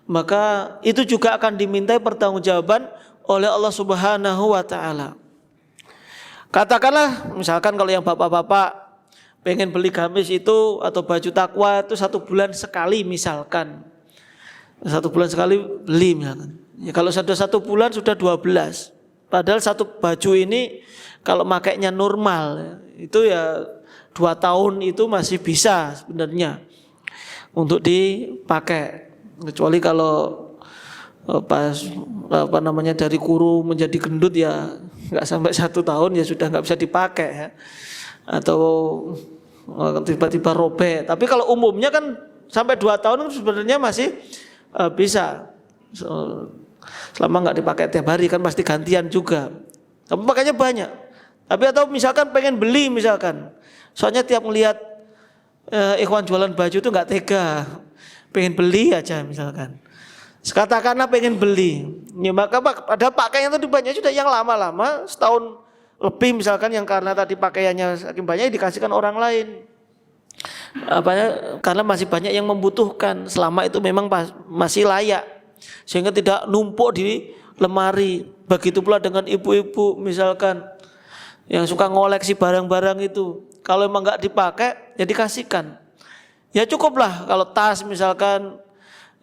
maka itu juga akan dimintai pertanggungjawaban oleh Allah Subhanahu wa taala. Katakanlah misalkan kalau yang bapak-bapak pengen beli gamis itu atau baju takwa itu 1 bulan sekali misalkan. 1 bulan sekali beli misalkan. Ya kalau sudah 1 bulan sudah 12. Padahal satu baju ini kalau makainya normal itu ya 2 tahun itu masih bisa sebenarnya untuk dipakai. Kecuali kalau pas dari kuru menjadi gendut ya nggak sampai 1 tahun ya sudah nggak bisa dipakai ya. Atau tiba-tiba robek. Tapi kalau umumnya kan sampai 2 tahun sebenarnya masih bisa. Selama nggak dipakai tiap hari kan pasti gantian juga. Tapi pakainya banyak. Tapi atau misalkan pengen beli misalkan, soalnya tiap melihat ikhwan jualan baju itu nggak tega, pengen beli aja misalkan. Katakanlah pengen beli, ya maka ada pakaian itu banyak sudah yang lama-lama setahun lebih misalkan yang karena tadi pakaiannya saking banyak dikasihkan orang lain. Karena masih banyak yang membutuhkan, selama itu memang masih layak, sehingga tidak numpuk di lemari. Begitu pula dengan ibu-ibu misalkan yang suka ngoleksi barang-barang itu, kalau memang nggak dipakai ya dikasihkan. Ya cukuplah kalau tas misalkan,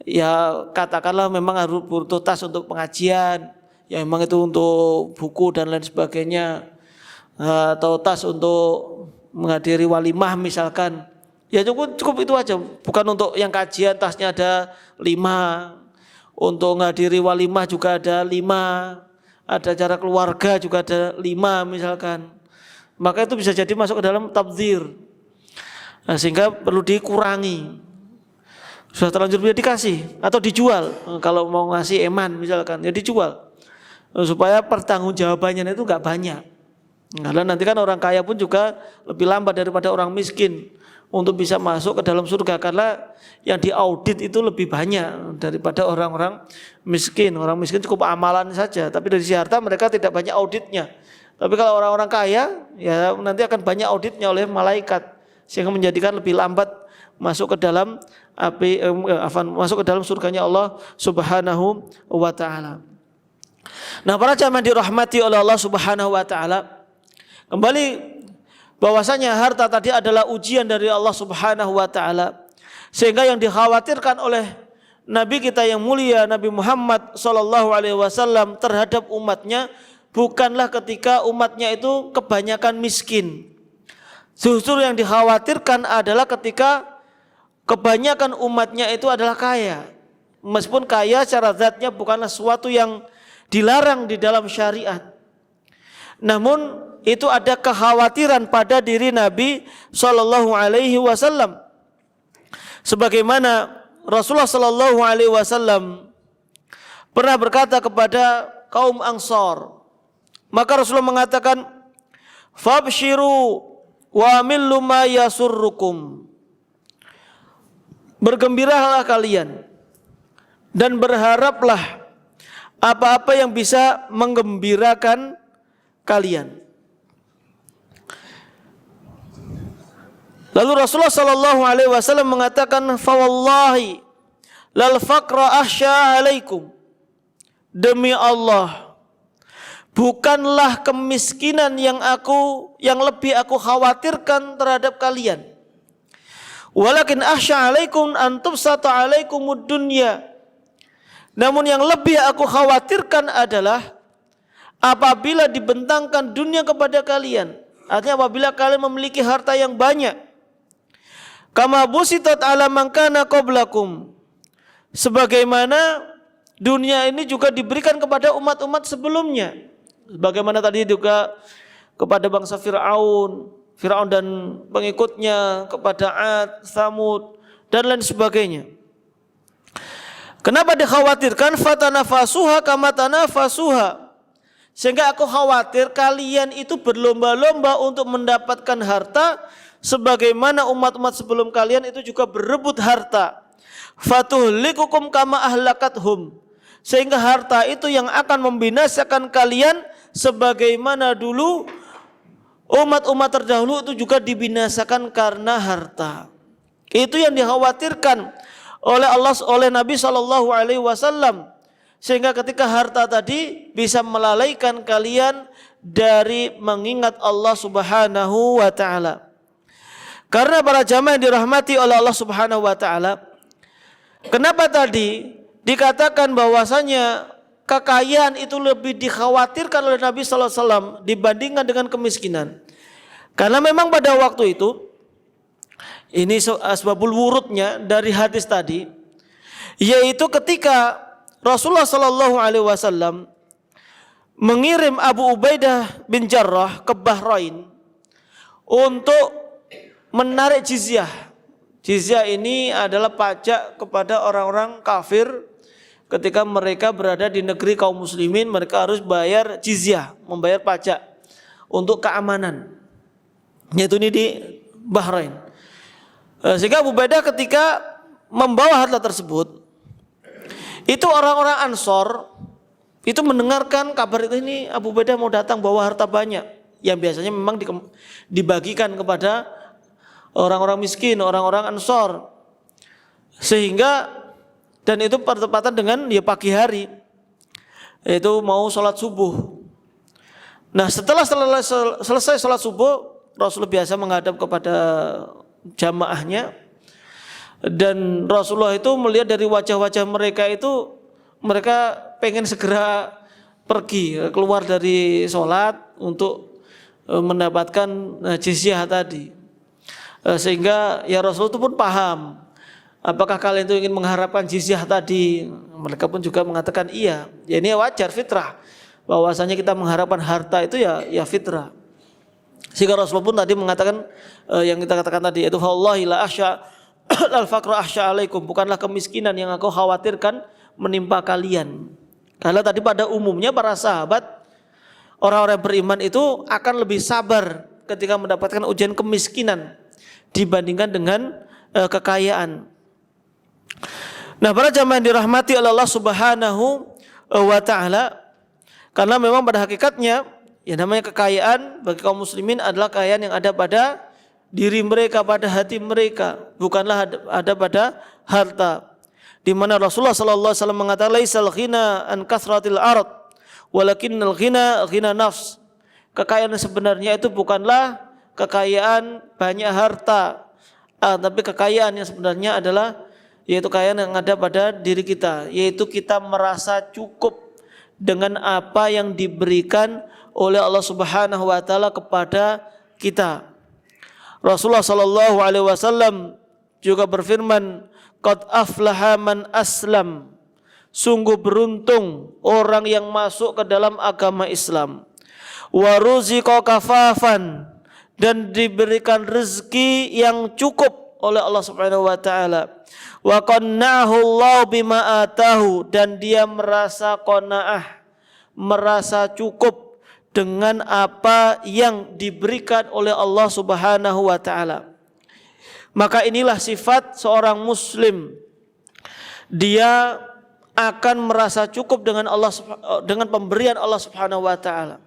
ya katakanlah memang harus butuh tas untuk pengajian, ya memang itu untuk buku dan lain sebagainya, atau tas untuk menghadiri walimah misalkan, Ya cukup itu aja. Bukan untuk yang kajian tasnya ada 5, untuk ngadiri walimah juga ada 5, ada acara keluarga juga ada 5 misalkan. Maka itu bisa jadi masuk ke dalam tabdzir. Nah, sehingga perlu dikurangi. Sudah terlanjur dia dikasih atau dijual. Kalau mau ngasih eman misalkan, ya dijual. Supaya pertanggungjawabannya itu enggak banyak. Karena nanti kan orang kaya pun juga lebih lambat daripada orang miskin untuk bisa masuk ke dalam surga, karena yang diaudit itu lebih banyak daripada orang-orang miskin. Orang miskin cukup amalan saja, tapi dari sisi harta mereka tidak banyak auditnya. Tapi kalau orang-orang kaya ya nanti akan banyak auditnya oleh malaikat, sehingga menjadikan lebih lambat masuk ke dalam masuk ke dalam surganya Allah Subhanahu wa taala. Nah, para jamaah dirahmati oleh Allah Subhanahu wa taala, kembali bahwasanya harta tadi adalah ujian dari Allah Subhanahu wa taala, sehingga yang dikhawatirkan oleh Nabi kita yang mulia Nabi Muhammad sallallahu alaihi wasallam terhadap umatnya bukanlah ketika umatnya itu kebanyakan miskin. Justru yang dikhawatirkan adalah ketika kebanyakan umatnya itu adalah kaya. Meskipun kaya secara zatnya bukanlah sesuatu yang dilarang di dalam syariat, namun itu ada kekhawatiran pada diri Nabi Shallallahu Alaihi Wasallam. Sebagaimana Rasulullah Shallallahu Alaihi Wasallam pernah berkata kepada kaum Ansor, maka Rasulullah mengatakan, "Fabshiru wa millu ma yasurrukum." Bergembiralah kalian dan berharaplah apa-apa yang bisa menggembirakan kalian. Lalu Rasulullah sallallahu alaihi wasallam mengatakan, "Fa wallahi lal faqra ahsya alaikum." Demi Allah, bukanlah kemiskinan yang lebih aku khawatirkan terhadap kalian. Walakin ahsya alaikum an tubsata alaikumud dunya. Namun yang lebih aku khawatirkan adalah apabila dibentangkan dunia kepada kalian. Artinya apabila kalian memiliki harta yang banyak. Kama busitat ala man kana qablakum. Sebagaimana dunia ini juga diberikan kepada umat-umat sebelumnya. Bagaimana tadi juga kepada bangsa Fir'aun dan pengikutnya, kepada Ad, Tsamud dan lain sebagainya. Kenapa dikhawatirkan? Fatanafasuha kama tanafasuha. Sehingga aku khawatir kalian itu berlomba-lomba untuk mendapatkan harta sebagaimana umat-umat sebelum kalian itu juga berebut harta. Fatuhlikukum kama ahlakathum. Sehingga harta itu yang akan membinasakan kalian sebagaimana dulu umat-umat terdahulu itu juga dibinasakan karena harta. Itu yang dikhawatirkan oleh Nabi Shallallahu Alaihi Wasallam, sehingga ketika harta tadi bisa melalaikan kalian dari mengingat Allah Subhanahu Wa Taala. Karena para jamaah yang dirahmati oleh Allah Subhanahu Wa Taala, kenapa tadi dikatakan bahwasanya kekayaan itu lebih dikhawatirkan oleh Nabi Sallallahu Alaihi Wasallam dibandingkan dengan kemiskinan? Karena memang pada waktu itu, ini asbabul wurudnya dari hadis tadi, yaitu ketika Rasulullah Sallallahu Alaihi Wasallam mengirim Abu Ubaidah bin Jarrah ke Bahrain untuk menarik jizyah. Jizyah ini adalah pajak kepada orang-orang kafir. Ketika mereka berada di negeri kaum muslimin, mereka harus bayar jizyah, membayar pajak untuk keamanan. Yaitu ini di Bahrain. Sehingga Abu Ubaidah ketika membawa harta tersebut, itu orang-orang Ansor itu mendengarkan kabar itu, ini Abu Ubaidah mau datang bawa harta banyak, yang biasanya memang dibagikan kepada orang-orang miskin, orang-orang Ansor. Sehingga dan itu bertepatan dengan pagi hari, itu mau sholat subuh. Nah, setelah selesai sholat subuh, Rasulullah biasa menghadap kepada jamaahnya, dan Rasulullah itu melihat dari wajah-wajah mereka itu, mereka pengen segera pergi keluar dari sholat untuk mendapatkan jizyah tadi. Sehingga ya Rasul itu pun paham, apakah kalian itu ingin mengharapkan jizyah tadi? Mereka pun juga mengatakan iya. Ya ini wajar, fitrah. Bahwasanya kita mengharapkan harta itu ya fitrah. Sehingga Rasul pun tadi mengatakan yang kita katakan tadi, yaitu wallahi la ahsya al-faqra ahsya alaikum, bukanlah kemiskinan yang aku khawatirkan menimpa kalian. Karena tadi pada umumnya para sahabat, orang-orang beriman itu akan lebih sabar ketika mendapatkan ujian kemiskinan dibandingkan dengan kekayaan. Nah, para jamaah yang dirahmati oleh Allah Subhanahu wa taala, karena memang pada hakikatnya ya namanya kekayaan bagi kaum muslimin adalah kekayaan yang ada pada diri mereka, pada hati mereka, bukanlah ada pada harta. Di mana Rasulullah sallallahu alaihi wasallam mengatakan laisal ghina an kathratil ard walakinnal ghina ghina nafs. Kekayaan sebenarnya itu bukanlah kekayaan banyak harta, tapi kekayaan yang sebenarnya adalah yaitu kekayaan yang ada pada diri kita, yaitu kita merasa cukup dengan apa yang diberikan oleh Allah Subhanahu wa taala kepada kita. Rasulullah sallallahu alaihi wasallam juga berfirman, qad aflaha man aslam. Sungguh beruntung orang yang masuk ke dalam agama Islam. Wa ruziqa kafafan, dan diberikan rezeki yang cukup oleh Allah Subhanahu wa taala. Wa qanna'ahu Allah bima atahu, dan dia merasa qanaah, merasa cukup dengan apa yang diberikan oleh Allah Subhanahu wa taala. Maka inilah sifat seorang muslim. Dia akan merasa cukup dengan dengan pemberian Allah Subhanahu wa taala.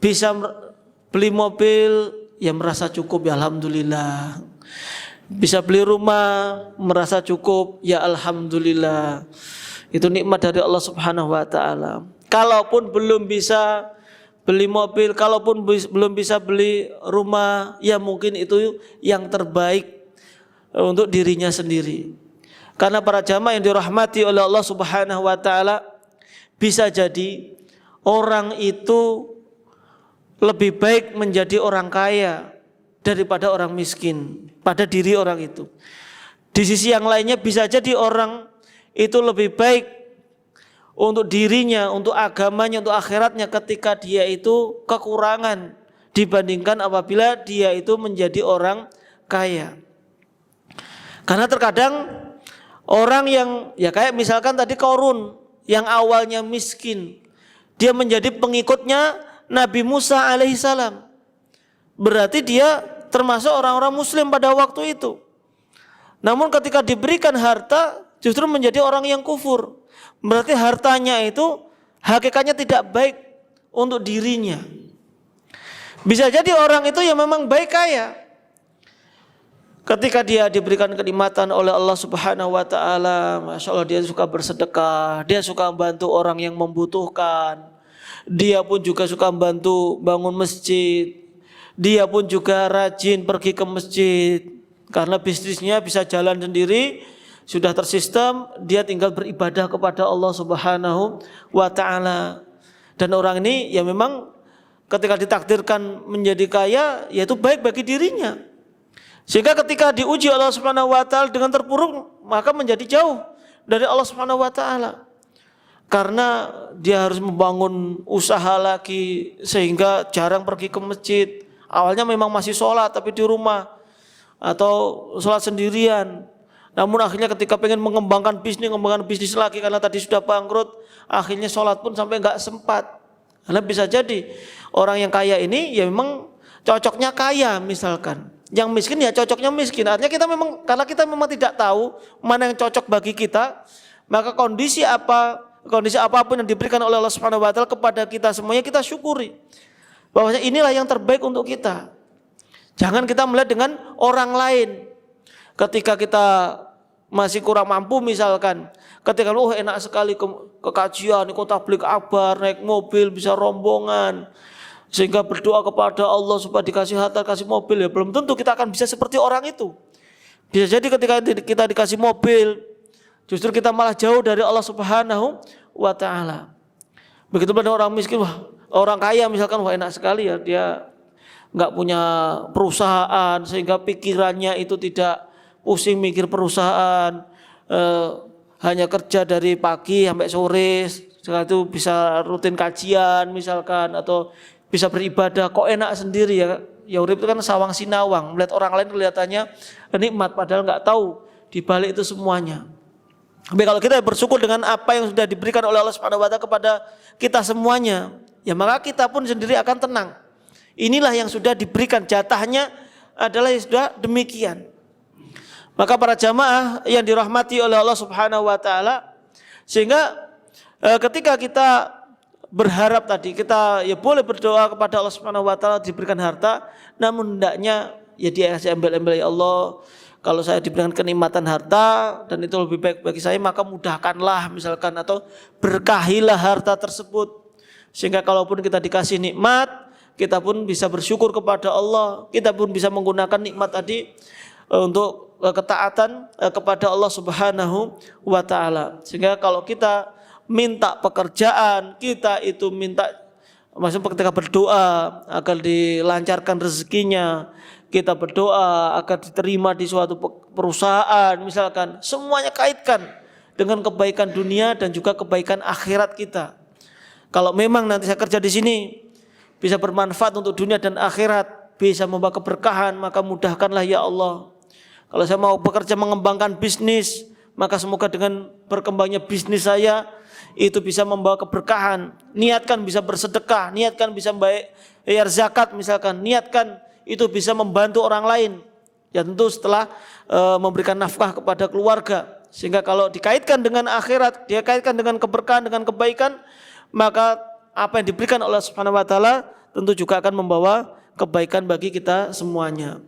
Bisa beli mobil, ya merasa cukup, ya alhamdulillah. Bisa beli rumah, merasa cukup, ya alhamdulillah. Itu nikmat dari Allah Subhanahu wa taala. Kalaupun belum bisa beli mobil, kalaupun belum bisa beli rumah, ya mungkin itu yang terbaik untuk dirinya sendiri. Karena para jamaah yang dirahmati oleh Allah Subhanahu wa taala, bisa jadi orang itu lebih baik menjadi orang kaya daripada orang miskin pada diri orang itu. Di sisi yang lainnya bisa jadi orang itu lebih baik untuk dirinya, untuk agamanya, untuk akhiratnya ketika dia itu kekurangan dibandingkan apabila dia itu menjadi orang kaya. Karena terkadang orang yang ya kayak misalkan tadi Qarun yang awalnya miskin, dia menjadi pengikutnya Nabi Musa alaihissalam. Berarti dia termasuk orang-orang muslim pada waktu itu. Namun ketika diberikan harta justru menjadi orang yang kufur. Berarti hartanya itu hakikatnya tidak baik untuk dirinya. Bisa jadi orang itu yang memang baik kaya, ketika dia diberikan kenikmatan oleh Allah Subhanahu wa taala, Masya Allah, dia suka bersedekah, dia suka membantu orang yang membutuhkan, dia pun juga suka membantu bangun masjid, dia pun juga rajin pergi ke masjid karena bisnisnya bisa jalan sendiri, sudah tersistem, dia tinggal beribadah kepada Allah Subhanahu wa taala. Dan orang ini ya memang ketika ditakdirkan menjadi kaya, yaitu baik bagi dirinya. Sehingga ketika diuji Allah Subhanahu wa taala dengan terpuruk, maka menjadi jauh dari Allah Subhanahu wa taala. Karena dia harus membangun usaha lagi sehingga jarang pergi ke masjid. Awalnya memang masih sholat tapi di rumah atau sholat sendirian. Namun akhirnya ketika pengen mengembangkan bisnis lagi karena tadi sudah bangkrut, akhirnya sholat pun sampai nggak sempat. Karena bisa jadi orang yang kaya ini ya memang cocoknya kaya misalkan. Yang miskin ya cocoknya miskin. Artinya kita memang, karena kita memang tidak tahu mana yang cocok bagi kita, maka kondisi apapun yang diberikan oleh Allah Subhanahu wa taala kepada kita semuanya kita syukuri. Bahwasanya inilah yang terbaik untuk kita. Jangan kita melihat dengan orang lain. Ketika kita masih kurang mampu misalkan, ketika enak sekali ke kajian, ikut tabligh akbar, naik mobil, bisa rombongan, sehingga berdoa kepada Allah supaya dikasih harta, kasih mobil, ya belum tentu kita akan bisa seperti orang itu. Bisa jadi ketika kita dikasih mobil, justru kita malah jauh dari Allah Subhanahu wa taala. Begitu pada orang miskin, wah, orang kaya misalkan, wah enak sekali ya, dia nggak punya perusahaan sehingga pikirannya itu tidak pusing mikir perusahaan, hanya kerja dari pagi sampai sore, setelah itu bisa rutin kajian misalkan atau bisa beribadah, kok enak sendiri ya urip itu kan sawang sinawang, melihat orang lain kelihatannya nikmat padahal nggak tahu di balik itu semuanya. Tapi kalau kita bersyukur dengan apa yang sudah diberikan oleh Allah Subhanahu wa taala kepada kita semuanya, ya maka kita pun sendiri akan tenang. Inilah yang sudah diberikan, jatahnya adalah yang sudah demikian. Maka para jamaah yang dirahmati oleh Allah Subhanahu wa taala, sehingga ketika kita berharap tadi, kita ya boleh berdoa kepada Allah Subhanahu wa taala diberikan harta, namun hendaknya ya dia embel-embel, ya Allah, kalau saya diberikan kenikmatan harta dan itu lebih baik bagi saya, maka mudahkanlah misalkan, atau berkahilah harta tersebut, sehingga kalaupun kita dikasih nikmat, kita pun bisa bersyukur kepada Allah, kita pun bisa menggunakan nikmat tadi untuk ketaatan kepada Allah Subhanahu wa taala. Sehingga kalau kita minta pekerjaan, kita itu minta, maksudnya ketika berdoa agar dilancarkan rezekinya, kita berdoa agar diterima di suatu perusahaan misalkan, semuanya kaitkan dengan kebaikan dunia dan juga kebaikan akhirat kita. Kalau memang nanti saya kerja di sini bisa bermanfaat untuk dunia dan akhirat, bisa membawa keberkahan, maka mudahkanlah ya Allah. Kalau saya mau bekerja mengembangkan bisnis, maka semoga dengan berkembangnya bisnis saya itu bisa membawa keberkahan. Niatkan bisa bersedekah, niatkan bisa bayar zakat misalkan, niatkan itu bisa membantu orang lain. Ya tentu setelah memberikan nafkah kepada keluarga. Sehingga kalau dikaitkan dengan akhirat, dia kaitkan dengan keberkahan, dengan kebaikan, maka apa yang diberikan oleh Allah Subhanahu wa taala tentu juga akan membawa kebaikan bagi kita semuanya.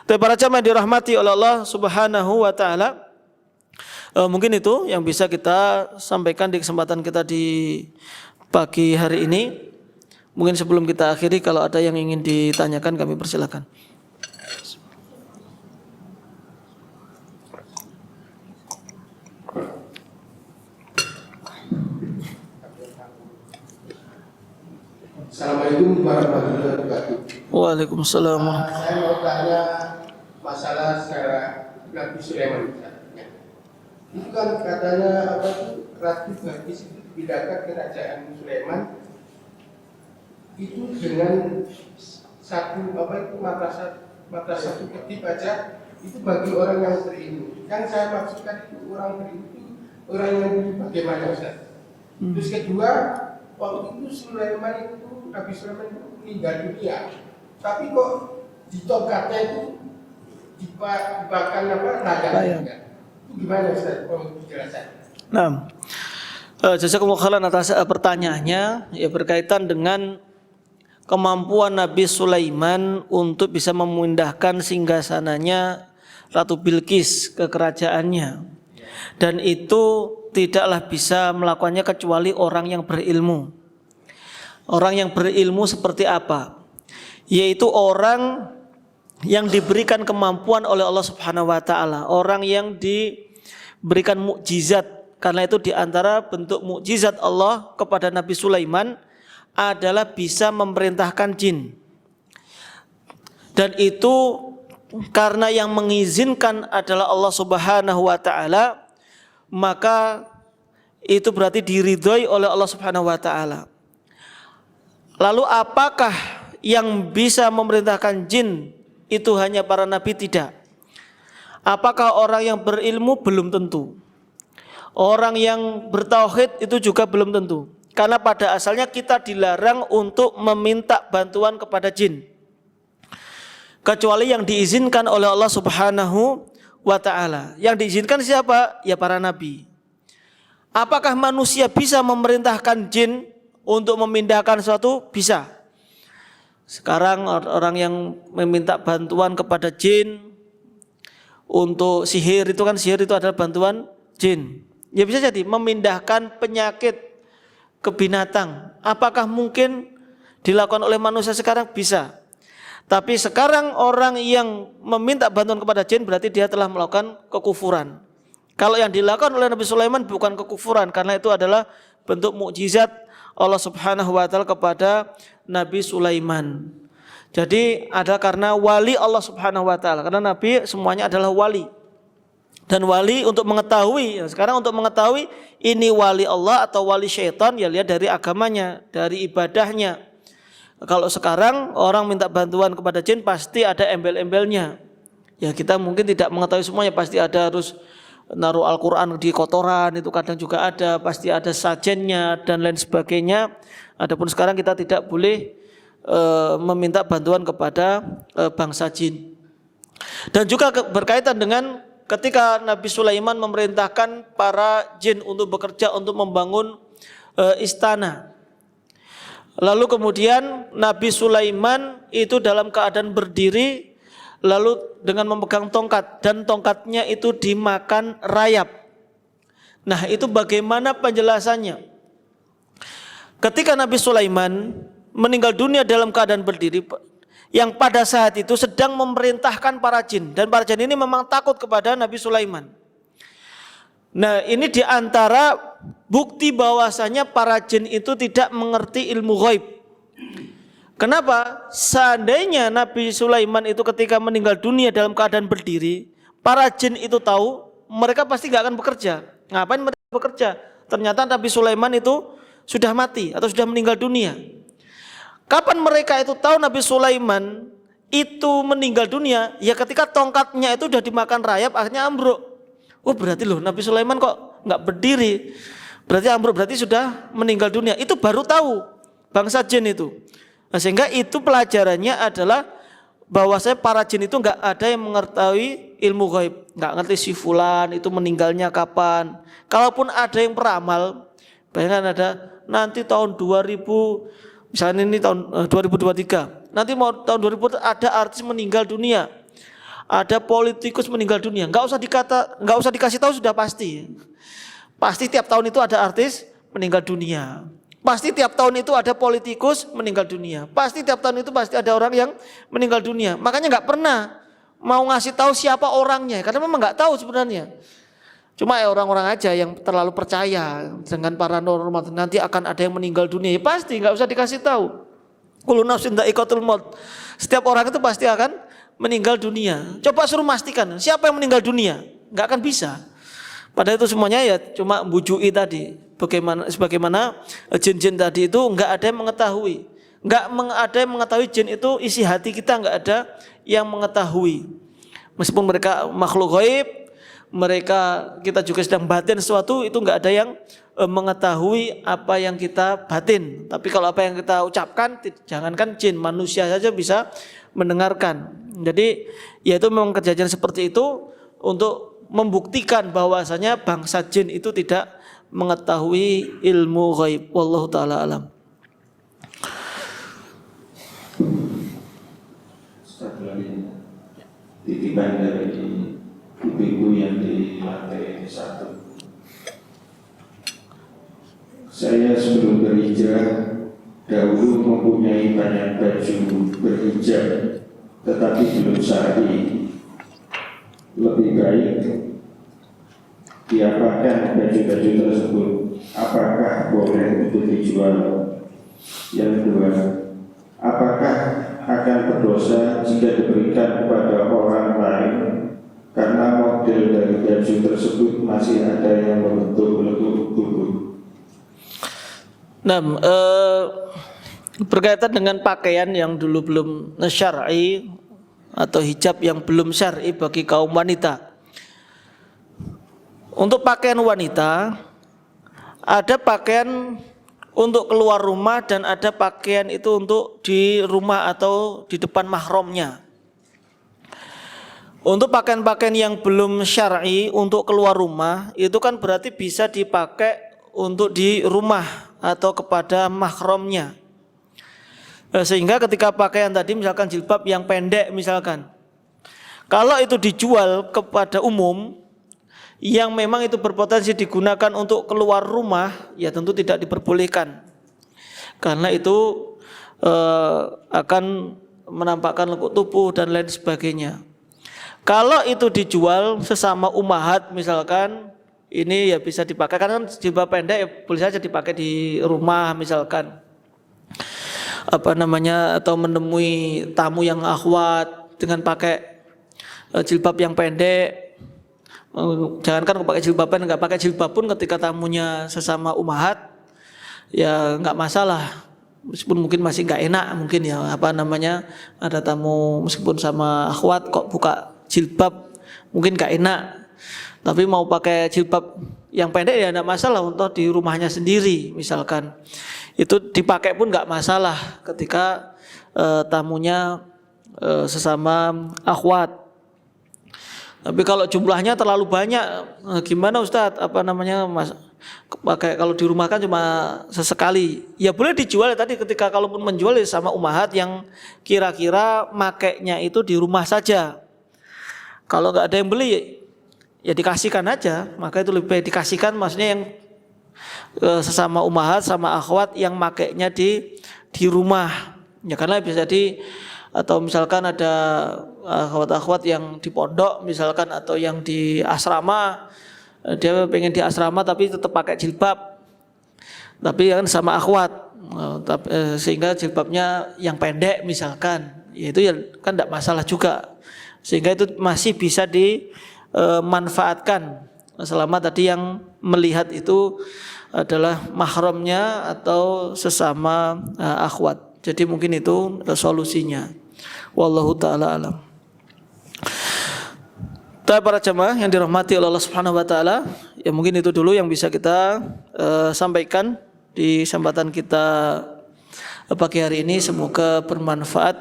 Tapi para jamaah dirahmati oleh Allah Subhanahu wa taala, mungkin itu yang bisa kita sampaikan di kesempatan kita di pagi hari ini. Mungkin sebelum kita akhiri, kalau ada yang ingin ditanyakan kami persilakan. Assalamualaikum warahmatullahi wabarakatuh. Waalaikumsalam. Saya mau tanya masalah secara Nabi Sulaiman. Itu kan katanya apa itu, Ratu Balqis itu dipindahkan kerajaan Sulaiman itu dengan satu apa itu mata satu ketip aja, itu bagi orang yang berilmu. Yang saya maksudkan itu orang berilmu itu orang yang bagaimana Ustaz? Terus kedua, waktu itu Sulaiman itu, Nabi Sulaiman itu meninggal dunia, tapi kok di tongkatnya itu dibakar apa naga? Itu gimana Ustaz? Penjelasan. Nah, jazakumullah khairan atas pertanyaannya, ya berkaitan dengan kemampuan Nabi Sulaiman untuk bisa memindahkan singgasananya Ratu Bilqis ke kerajaannya, dan itu tidaklah bisa melakukannya kecuali orang yang berilmu. Orang yang berilmu seperti apa? Yaitu orang yang diberikan kemampuan oleh Allah Subhanahu wa taala, orang yang diberikan mukjizat. Karena itu diantara bentuk mukjizat Allah kepada Nabi Sulaiman adalah bisa memerintahkan jin. Dan itu karena yang mengizinkan adalah Allah Subhanahu wa taala, maka itu berarti diridhoi oleh Allah Subhanahu wa taala. Lalu apakah yang bisa memerintahkan jin itu hanya para nabi? Tidak. Apakah orang yang berilmu? Belum tentu. Orang yang bertauhid itu juga belum tentu. Karena pada asalnya kita dilarang untuk meminta bantuan kepada jin, kecuali yang diizinkan oleh Allah Subhanahu wa ta'ala. Yang diizinkan siapa? Ya para nabi. Apakah manusia bisa memerintahkan jin untuk memindahkan sesuatu? Bisa. Sekarang orang yang meminta bantuan kepada jin untuk sihir, itu kan sihir itu adalah bantuan jin. Ya bisa jadi memindahkan penyakit ke binatang. Apakah mungkin dilakukan oleh manusia sekarang? Bisa. Tapi sekarang orang yang meminta bantuan kepada jin berarti dia telah melakukan kekufuran. Kalau yang dilakukan oleh Nabi Sulaiman bukan kekufuran, karena itu adalah bentuk mukjizat Allah Subhanahu wa taala kepada Nabi Sulaiman. Jadi ada karena wali Allah Subhanahu wa taala. Karena Nabi semuanya adalah wali. Dan wali untuk mengetahui, sekarang untuk mengetahui ini wali Allah atau wali syaitan, ya lihat dari agamanya, dari ibadahnya. Kalau sekarang orang minta bantuan kepada jin pasti ada embel-embelnya. Ya kita mungkin tidak mengetahui semuanya, pasti ada harus naruh Al-Quran di kotoran, itu kadang juga ada, pasti ada sajennya dan lain sebagainya. Adapun sekarang kita tidak boleh meminta bantuan kepada bangsa jin. Dan juga berkaitan dengan ketika Nabi Sulaiman memerintahkan para jin untuk bekerja untuk membangun istana. Lalu kemudian Nabi Sulaiman itu dalam keadaan berdiri lalu dengan memegang tongkat dan tongkatnya itu dimakan rayap. Nah, itu bagaimana penjelasannya? Ketika Nabi Sulaiman meninggal dunia dalam keadaan berdiri, yang pada saat itu sedang memerintahkan para jin, dan para jin ini memang takut kepada Nabi Sulaiman. Nah, ini diantara bukti bahwasanya para jin itu tidak mengerti ilmu ghaib. Kenapa? Seandainya Nabi Sulaiman itu ketika meninggal dunia dalam keadaan berdiri, para jin itu tahu, mereka pasti gak akan bekerja. Ngapain mereka bekerja? Ternyata Nabi Sulaiman itu sudah mati atau sudah meninggal dunia. Kapan mereka itu tahu Nabi Sulaiman itu meninggal dunia? Ya ketika tongkatnya itu sudah dimakan rayap, akhirnya ambruk. Oh berarti loh Nabi Sulaiman kok nggak berdiri, berarti ambruk, berarti sudah meninggal dunia. Itu baru tahu bangsa jin itu. Nah, sehingga itu pelajarannya adalah bahwasanya para jin itu nggak ada yang mengetahui ilmu gaib, nggak ngerti si fulan itu meninggalnya kapan. Kalaupun ada yang peramal, bayangkan ada nanti tahun 2000, misalnya ini tahun 2023, nanti mau tahun 2000 ada artis meninggal dunia, ada politikus meninggal dunia, nggak usah dikasih tahu sudah pasti. Pasti tiap tahun itu ada artis meninggal dunia. Pasti tiap tahun itu ada politikus meninggal dunia. Pasti tiap tahun itu pasti ada orang yang meninggal dunia. Makanya nggak pernah mau ngasih tahu siapa orangnya, karena memang nggak tahu sebenarnya. Cuma ya orang-orang aja yang terlalu percaya dengan paranormal, nanti akan ada yang meninggal dunia. Ya pasti nggak usah dikasih tahu. Kullu nafsin dha'iqatul maut. Setiap orang itu pasti akan meninggal dunia. Coba suruh pastikan siapa yang meninggal dunia, nggak akan bisa. Padahal itu semuanya ya cuma bujui tadi. Sebagaimana jin-jin tadi itu nggak ada yang mengetahui, nggak ada yang mengetahui jin itu isi hati kita, nggak ada yang mengetahui. Meskipun mereka makhluk gaib, mereka kita juga sedang batin sesuatu, itu nggak ada yang mengetahui apa yang kita batin. Tapi kalau apa yang kita ucapkan, jangankan jin, manusia saja bisa mendengarkan. Jadi ya itu memang kejadian seperti itu untuk membuktikan bahwasanya bangsa jin itu tidak mengetahui ilmu ghaib. Wallahu taala alam. Satu lagi titipan dari ibu yang di lantai 1. Saya sebelum berhijrah dahulu mempunyai banyak baju berhijab, tetapi belum syar'i. Lebih baik diapakan baju-baju tersebut? Apakah boleh untuk dijual? Yang kedua, apakah akan berdosa jika diberikan kepada orang lain karena model dari baju tersebut masih ada yang membentuk tubuh? Nah, berkaitan dengan pakaian yang dulu belum syar'i atau hijab yang belum syar'i bagi kaum wanita. Untuk pakaian wanita, ada pakaian untuk keluar rumah dan ada pakaian itu untuk di rumah atau di depan mahramnya. Untuk pakaian-pakaian yang belum syar'i untuk keluar rumah, itu kan berarti bisa dipakai untuk di rumah atau kepada mahramnya. Sehingga ketika pakaian tadi misalkan jilbab yang pendek misalkan, kalau itu dijual kepada umum yang memang itu berpotensi digunakan untuk keluar rumah, ya tentu tidak diperbolehkan, karena itu akan menampakkan lekuk tubuh dan lain sebagainya. Kalau itu dijual sesama ummahat misalkan, ini ya bisa dipakai, karena jilbab pendek ya boleh saja dipakai di rumah misalkan. atau menemui tamu yang akhwat dengan pakai jilbab yang pendek. Jangankan pakai jilbaban, nggak pakai jilbab pun ketika tamunya sesama ummahat ya nggak masalah. Meskipun mungkin masih nggak enak mungkin ya ada tamu meskipun sama akhwat kok buka jilbab mungkin nggak enak. Tapi mau pakai jilbab yang pendek ya nggak masalah untuk di rumahnya sendiri misalkan. Itu dipakai pun nggak masalah ketika tamunya sesama akhwat. Tapi kalau jumlahnya terlalu banyak, gimana Ustadz? Pakai kalau di rumah kan cuma sesekali. Ya boleh dijual tadi ketika kalaupun menjual ya sama ummahat yang kira-kira makainya itu di rumah saja. Kalau nggak ada yang beli, ya dikasihkan aja. Maka itu lebih baik dikasihkan, maksudnya yang sesama ummahat sama akhwat yang makainya di rumah. Ya karena bisa atau misalkan ada akhwat-akhwat yang di pondok misalkan atau yang di asrama, dia pengen di asrama tapi tetap pakai jilbab tapi kan sama akhwat, sehingga jilbabnya yang pendek misalkan, ya itu ya kan tidak masalah juga, sehingga itu masih bisa dimanfaatkan selama tadi yang melihat itu adalah mahramnya atau sesama akhwat. Jadi mungkin itu solusinya. Wallahu ta'ala alam. Para jemaah yang dirahmati oleh Allah Subhanahu wa taala, ya mungkin itu dulu yang bisa kita sampaikan di kesempatan kita pagi hari ini. Semoga bermanfaat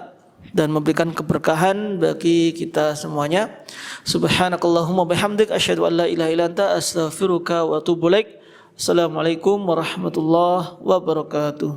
dan memberikan keberkahan bagi kita semuanya. Subhanakallahumma bihamdik asyhadu an la ilaha illa anta astaghfiruka wa atubu ilaik. Assalamualaikum warahmatullahi wabarakatuh.